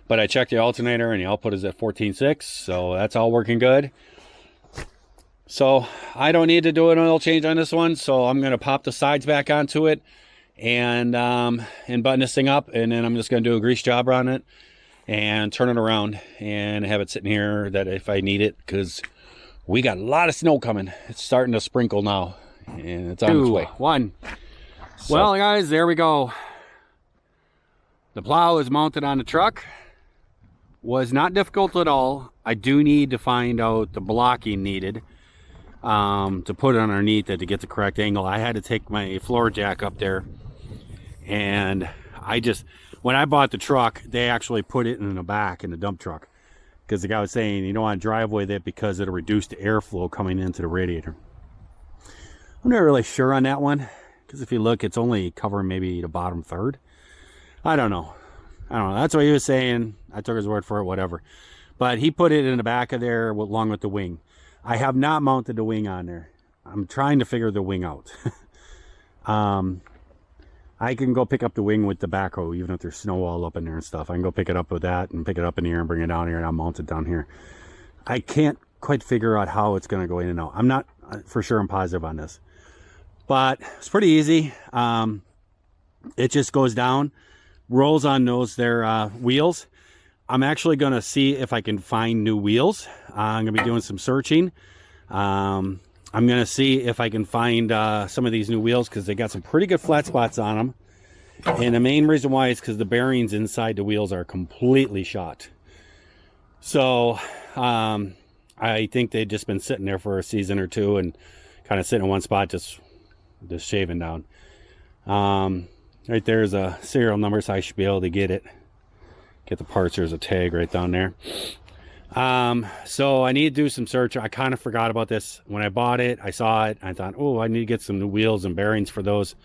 But I checked the alternator and the output is at 14.6, so that's all working good. So I don't need to do an oil change on this one, so I'm gonna pop the sides back onto it and button this thing up, and then I'm just gonna do a grease job on it and turn it around and have it sitting here that if I need it, because we got a lot of snow coming. It's starting to sprinkle now, and it's on its way. 1. So, well, guys, there we go. The plow is mounted on the truck. Was not difficult at all. I do need to find out the blocking needed to put it underneath it to get the correct angle. I had to take my floor jack up there, and when I bought the truck, they actually put it in the back in the dump truck, because the guy was saying you don't want to drive with it because it'll reduce the airflow coming into the radiator. I'm not really sure on that one, because if you look, it's only covering maybe the bottom third. I don't know. That's what he was saying. I took his word for it, whatever. But he put it in the back of there along with the wing. I have not mounted the wing on there. I'm trying to figure the wing out. I can go pick up the wing with the backhoe, even if there's snow all up in there and stuff. I can go pick it up with that and pick it up in here and bring it down here, and I'll mount it down here. I can't quite figure out how it's going to go in and out. I'm not for sure I'm positive on this. But it's pretty easy. It just goes down, rolls on those wheels. I'm actually going to see if I can find new wheels. I'm going to be doing some searching. I'm going to see if I can find some of these new wheels, because they got some pretty good flat spots on them. And the main reason why is because the bearings inside the wheels are completely shot. So I think they've just been sitting there for a season or two and kind of sitting in one spot, just shaving down. Right there's a serial number, so I should be able to get the parts. There's a tag right down there. So I need to do some search. I kind of forgot about this when I bought it. I saw it, I thought, oh, I need to get some new wheels and bearings for those.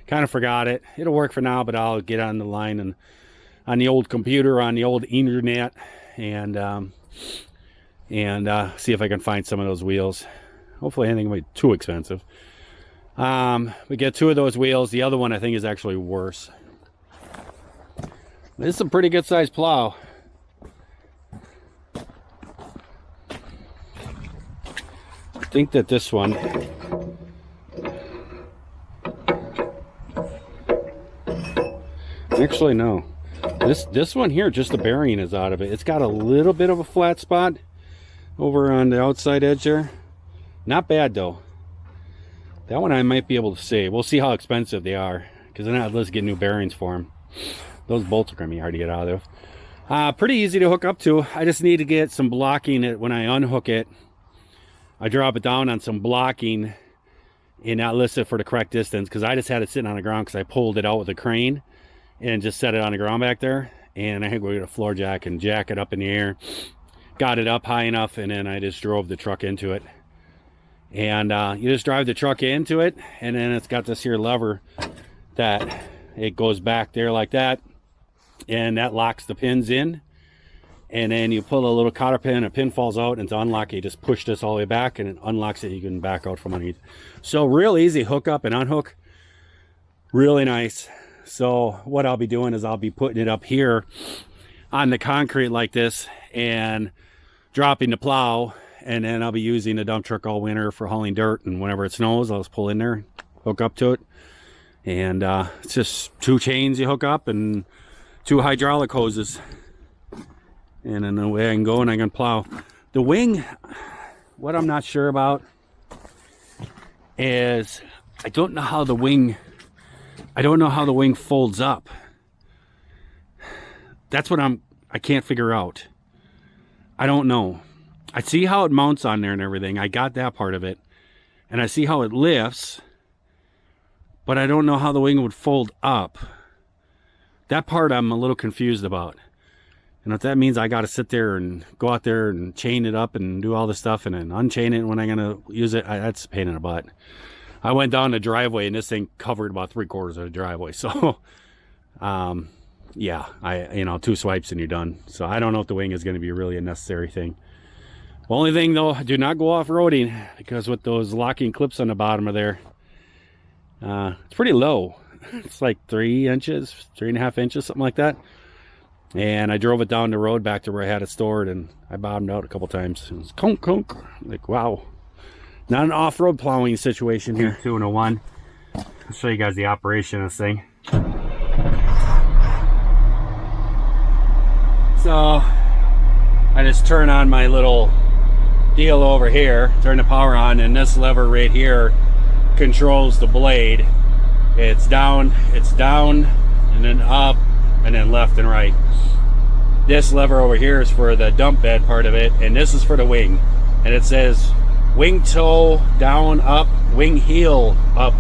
Kind of forgot it. It'll work for now, but I'll get on the line and on the old computer, on the old internet, and see if I can find some of those wheels. hopefully anything will be too expensive. We get 2 of those wheels. The other one I think is actually worse. This is a pretty good sized plow. I think that this one, actually no, this one here, just the bearing is out of it. It's got a little bit of a flat spot over on the outside edge there. Not bad though. That one I might be able to save. We'll see how expensive they are, because then let's get new bearings for them. Those bolts are gonna be hard to get out of there. Pretty easy to hook up to. I just need to get some blocking. When I unhook it, I drop it down on some blocking and not list it for the correct distance, because I just had it sitting on the ground because I pulled it out with a crane and just set it on the ground back there. And I had to go get a floor jack and jack it up in the air, got it up high enough, and then I just drove the truck into it. And you just drive the truck into it, and then it's got this here lever that it goes back there like that, and that locks the pins in. And then you pull a little cotter pin, a pin falls out, and to unlock it, you just push this all the way back, and it unlocks it. You can back out from underneath. So real easy hook up and unhook, really nice. So what I'll be doing is I'll be putting it up here on the concrete like this and dropping the plow, and then I'll be using the dump truck all winter for hauling dirt, and whenever it snows, I'll just pull in there, hook up to it. And it's just 2 chains you hook up and 2 hydraulic hoses, and then away I can go and I can plow. The wing, what I'm not sure about is I don't know how the wing folds up. That's what I can't figure out. I don't know. I see how it mounts on there and everything. I got that part of it. And I see how it lifts, but I don't know how the wing would fold up. That part I'm a little confused about. And if that means I got to sit there and go out there and chain it up and do all this stuff and then unchain it when I'm going to use it, that's a pain in the butt. I went down the driveway and this thing covered about 3/4 of the driveway. So, yeah, 2 swipes and you're done. So I don't know if the wing is going to be really a necessary thing. The only thing though, do not go off-roading, because with those locking clips on the bottom of there, it's pretty low. It's like 3 inches, 3.5 inches, something like that. And I drove it down the road back to where I had it stored, and I bottomed out a couple times. It was conk, conk. Like, wow. Not an off-road plowing situation here. 2 and a 1. I'll show you guys the operation of this thing. So I just turn on my little deal over here, turn the power on, and this lever right here controls the blade. It's down, and then up, and then left and right. This lever over here is for the dump bed part of it, and this is for the wing. And it says wing toe down, up, wing heel up,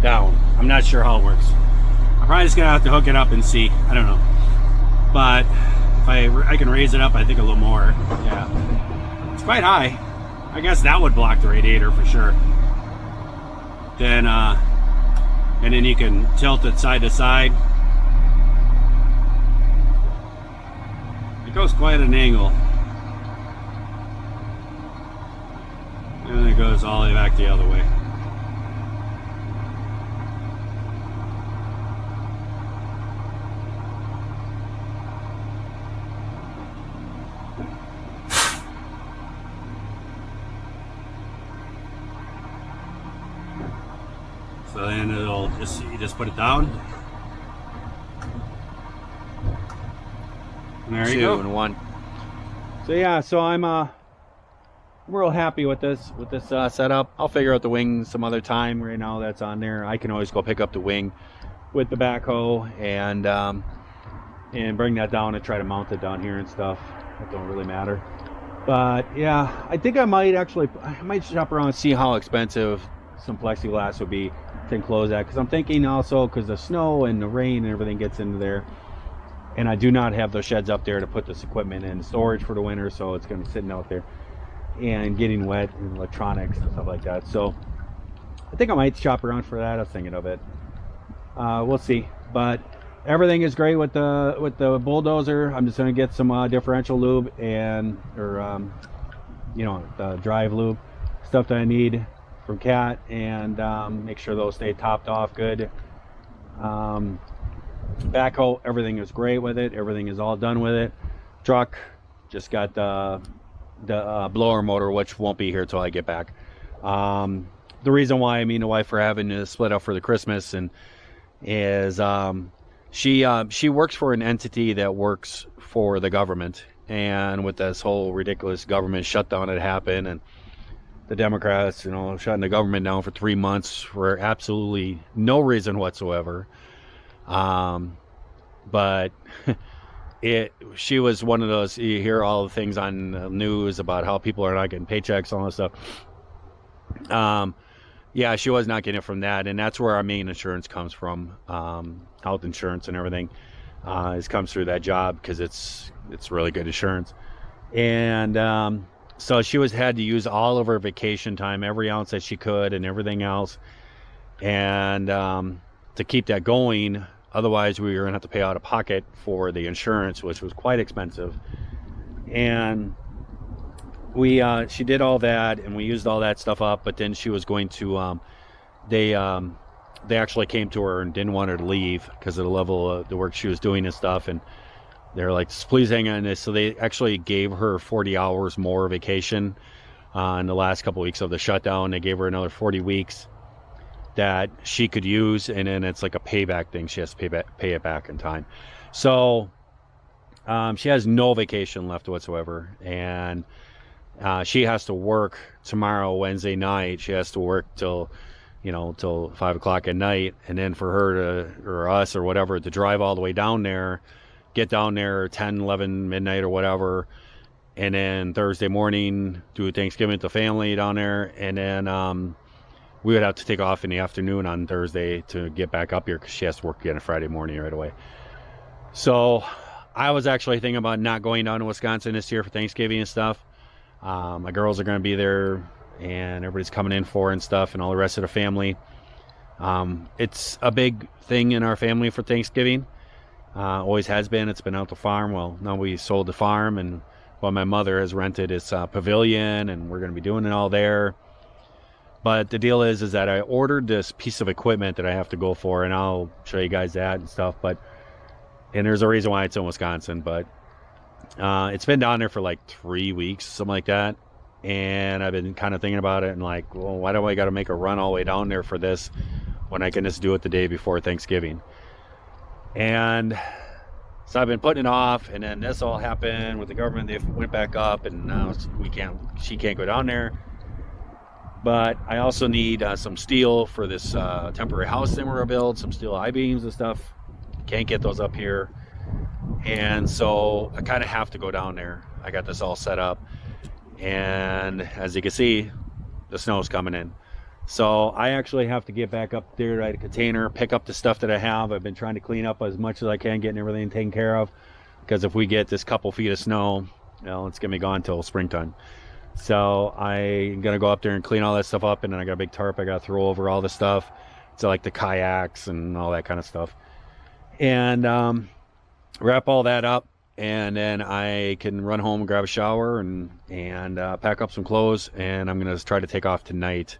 down. I'm not sure how it works. I'm probably just gonna have to hook it up and see. I don't know. But if I can raise it up, I think a little more. Yeah. It's quite high. I guess that would block the radiator for sure. Then and then you can tilt it side to side. It goes quite an angle. And then it goes all the way back the other way. So then it'll you just put it down. And there you go. 2 and 1. So yeah, so I'm real happy with this setup. I'll figure out the wing some other time. Right now that's on there. I can always go pick up the wing with the backhoe and bring that down and try to mount it down here and stuff. That don't really matter. But yeah, I think I might shop around and see how expensive some plexiglass would be to enclose that, because I'm thinking also, because the snow and the rain and everything gets into there, and I do not have those sheds up there to put this equipment in storage for the winter, so it's going to be sitting out there and getting wet and electronics and stuff like that. So I think I might shop around for that. I was thinking of it. We'll see. But everything is great with the bulldozer. I'm just going to get some differential lube and the drive lube stuff that I need from Cat, and make sure those stay topped off good. Backhoe, everything is great with it. Everything is all done with it. Truck just got the blower motor, which won't be here till I get back. The reason why me and the wife are having to split up for the Christmas and is she works for an entity that works for the government, and with this whole ridiculous government shutdown that happened, and the Democrats, shutting the government down for 3 months for absolutely no reason whatsoever. But she was one of those, you hear all the things on the news about how people are not getting paychecks, all that stuff. Yeah, she was not getting it from that, and that's where our main insurance comes from. Health insurance and everything comes through that job, because it's really good insurance. And so she had to use all of her vacation time, every ounce that she could, and everything else, and to keep that going. Otherwise, we were gonna have to pay out of pocket for the insurance, which was quite expensive. And she did all that, and we used all that stuff up. But then she was going to they actually came to her and didn't want her to leave because of the level of the work she was doing and stuff, and they're like, please hang on this. So they actually gave her 40 hours more vacation in the last couple weeks of the shutdown. They gave her another 40 weeks that she could use, and then it's like a payback thing. She has to pay it back in time. So she has no vacation left whatsoever, and she has to work tomorrow, Wednesday night. She has to work till 5 o'clock at night, and then for her to, or us or whatever, to drive all the way down there, get down there 10, 11, midnight or whatever, and then Thursday morning do Thanksgiving with the family down there, and then we would have to take off in the afternoon on Thursday to get back up here because she has to work again on Friday morning right away. So I was actually thinking about not going down to Wisconsin this year for Thanksgiving and stuff. My girls are going to be there, and everybody's coming in for and stuff, and all the rest of the family. It's a big thing in our family for Thanksgiving. Always has been. It's been out the farm. Well, now we sold the farm, and my mother has rented this pavilion, and we're going to be doing it all there. But the deal is that I ordered this piece of equipment that I have to go for, and I'll show you guys that and stuff. And there's a reason why it's in Wisconsin, but it's been down there for like 3 weeks, something like that. And I've been kind of thinking about it, and like, well, why do I got to make a run all the way down there for this when I can just do it the day before Thanksgiving? And so I've been putting it off, and then this all happened with the government. They went back up, and now she can't go down there. But I also need some steel for this temporary house that we're gonna build, some steel I-beams and stuff. Can't get those up here. And so I kind of have to go down there. I got this all set up. And as you can see, the snow's coming in. So I actually have to get back up there to a container, pick up the stuff that I have. I've been trying to clean up as much as I can, getting everything taken care of. Because if we get this couple feet of snow, it's gonna be gone till springtime. So I'm gonna go up there and clean all that stuff up, and then I got a big tarp I gotta throw over all the stuff. So like the kayaks and all that kind of stuff. And wrap all that up, and then I can run home and grab a shower and pack up some clothes, and I'm gonna try to take off tonight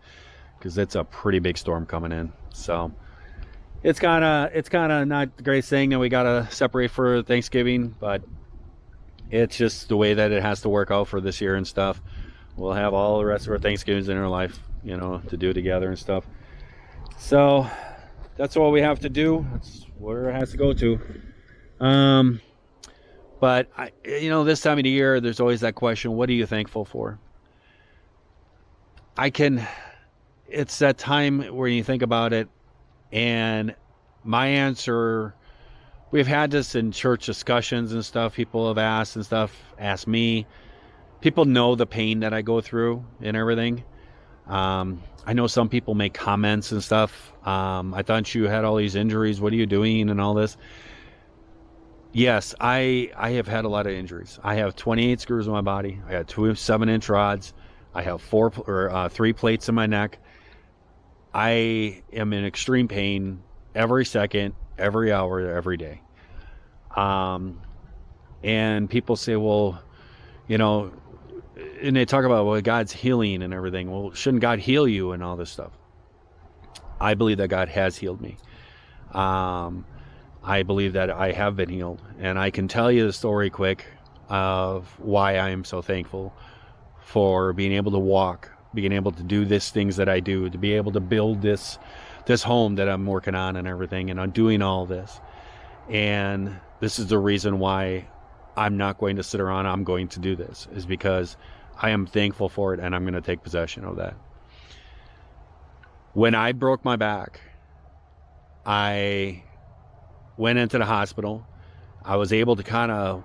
because it's a pretty big storm coming in. So it's kind of not the greatest thing that we gotta separate for Thanksgiving, but it's just the way that it has to work out for this year and stuff. We'll have all the rest of our Thanksgivings in our life, to do together and stuff. So that's all we have to do. That's where it has to go to. But this time of the year, there's always that question, what are you thankful for? It's that time where you think about it, and my answer, we've had this in church discussions and stuff. People have asked me. People know the pain that I go through and everything. I know some people make comments and stuff. I thought you had all these injuries. What are you doing and all this? Yes, I have had a lot of injuries. I have 28 screws in my body. I got 2 7-inch rods. I have 3 plates in my neck. I am in extreme pain every second, every hour, every day. And people say, well, and they talk about, well, God's healing and everything. Well, shouldn't God heal you and all this stuff? I believe that God has healed me. I believe that I have been healed, and I can tell you the story quick of why I am so thankful for being able to walk, being able to do these things that I do, to be able to build this home that I'm working on and everything, and I'm doing all this. And this is the reason why I'm not going to sit around. I'm going to do this, is because I am thankful for it, and I'm going to take possession of that. When I broke my back, I went into the hospital. I was able to kind of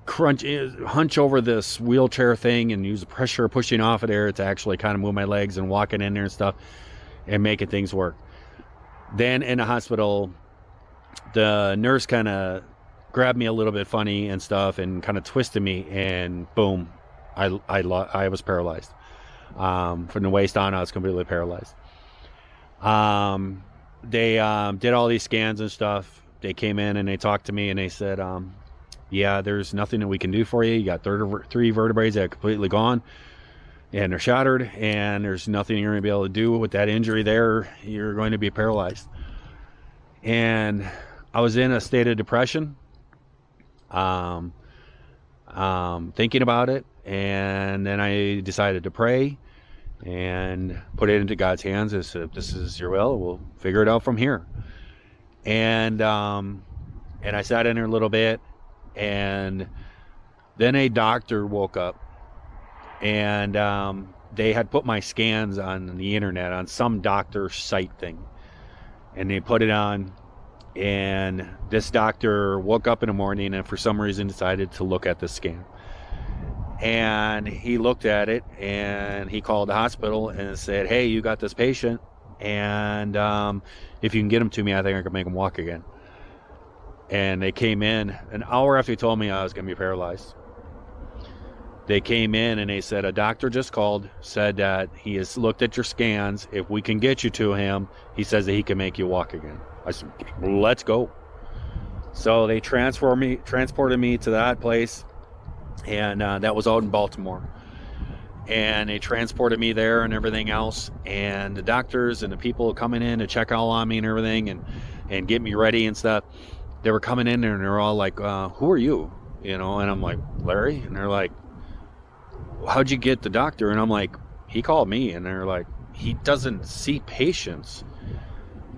hunch over this wheelchair thing and use the pressure pushing off of there to actually kind of move my legs and walking in there and stuff and making things work. Then in the hospital, the nurse kind of grabbed me a little bit funny and stuff and kind of twisted me, and boom, I was paralyzed. From the waist on, I was completely paralyzed. They did all these scans and stuff. They came in and they talked to me and they said, yeah, there's nothing that we can do for you. You got 3 vertebrae that are completely gone and they're shattered, and there's nothing you're going to be able to do with that injury there. You're going to be paralyzed. And I was in a state of depression, thinking about it, and then I decided to pray and put it into God's hands. I said, if this is your will, we'll figure it out from here. And I sat in there a little bit, and then a doctor woke up, and they had put my scans on the internet on some doctor site thing, and they put it on, and this doctor woke up in the morning and for some reason decided to look at the scan. And he looked at it and he called the hospital and said, hey, you got this patient, and if you can get him to me, I think I can make him walk again. And they came in an hour after he told me I was going to be paralyzed. They came in and they said, a doctor just called, said that he has looked at your scans. If we can get you to him, he says that he can make you walk again. I said, let's go. So they transported me to that place, and that was out in Baltimore. And they transported me there and everything else, and the doctors and the people coming in to check all on me and everything and get me ready and stuff, they were coming in there and they're all like, who are you? You know, and I'm like, Larry. And they're like, how'd you get the doctor? And I'm like, he called me. And they're like, he doesn't see patients.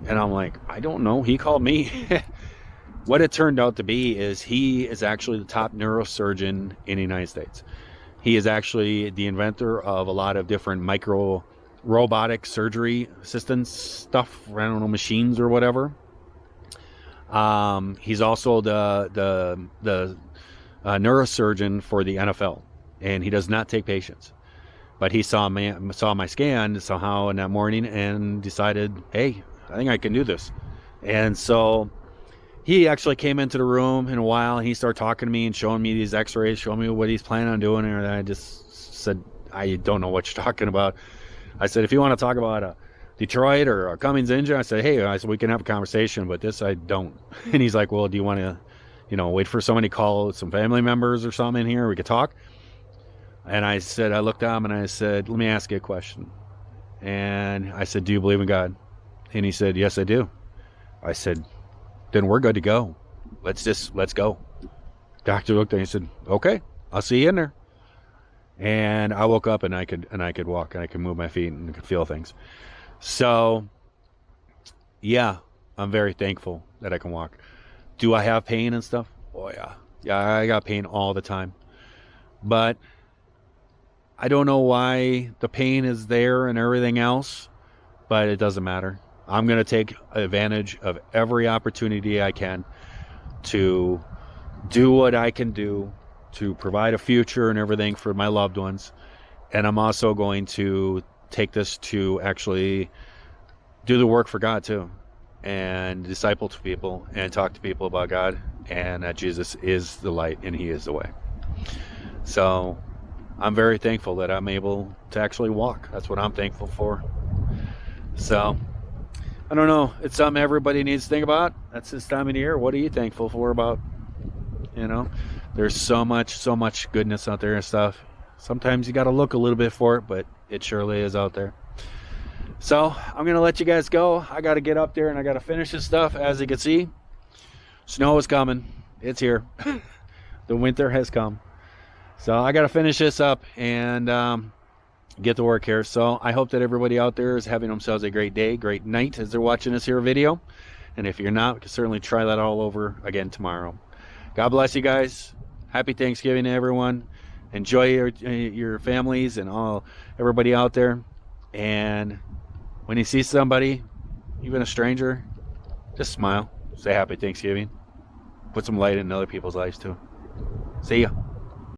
And I'm like, I don't know, he called me. What it turned out to be is he is actually the top neurosurgeon in the United States. He is actually the inventor of a lot of different micro robotic surgery assistance stuff, I don't know, machines or whatever. He's also the neurosurgeon for the NFL, and he does not take patients. But he saw my scan somehow in that morning and decided, hey, I think I can do this. And so he actually came into the room in a while, and he started talking to me and showing me these x-rays, showing me what he's planning on doing. And I just said, I don't know what you're talking about. I said, if you want to talk about a Detroit or a Cummins engine, I said, hey, we can have a conversation, but this I don't. And he's like, well, do you want to, wait for somebody to call some family members or something in here? We could talk. And I said, I looked at him and I said, let me ask you a question. And I said, do you believe in God? And he said, yes, I do. I said, then we're good to go. Let's go. Doctor looked at me and said, okay, I'll see you in there. And I woke up and I could walk, and I could move my feet and I could feel things. So yeah, I'm very thankful that I can walk. Do I have pain and stuff? Oh yeah. Yeah, I got pain all the time. But I don't know why the pain is there and everything else, but it doesn't matter. I'm going to take advantage of every opportunity I can to do what I can do to provide a future and everything for my loved ones. And I'm also going to take this to actually do the work for God too, and disciple to people and talk to people about God, and that Jesus is the light and he is the way. So I'm very thankful that I'm able to actually walk. That's what I'm thankful for. So I don't know, it's something everybody needs to think about. That's this time of the year. What are you thankful for about? There's so much goodness out there and stuff. Sometimes you got to look a little bit for it, but it surely is out there. So I'm going to let you guys go. I got to get up there and I got to finish this stuff. As you can see, snow is coming. It's here. The winter has come. So I got to finish this up and get to work here. So I hope that everybody out there is having themselves a great day, great night as they're watching this here video. And if you're not, we can certainly try that all over again tomorrow. God bless you guys. Happy Thanksgiving to everyone. Enjoy your families and everybody out there. And when you see somebody, even a stranger, just smile. Say Happy Thanksgiving. Put some light in other people's lives too. See ya.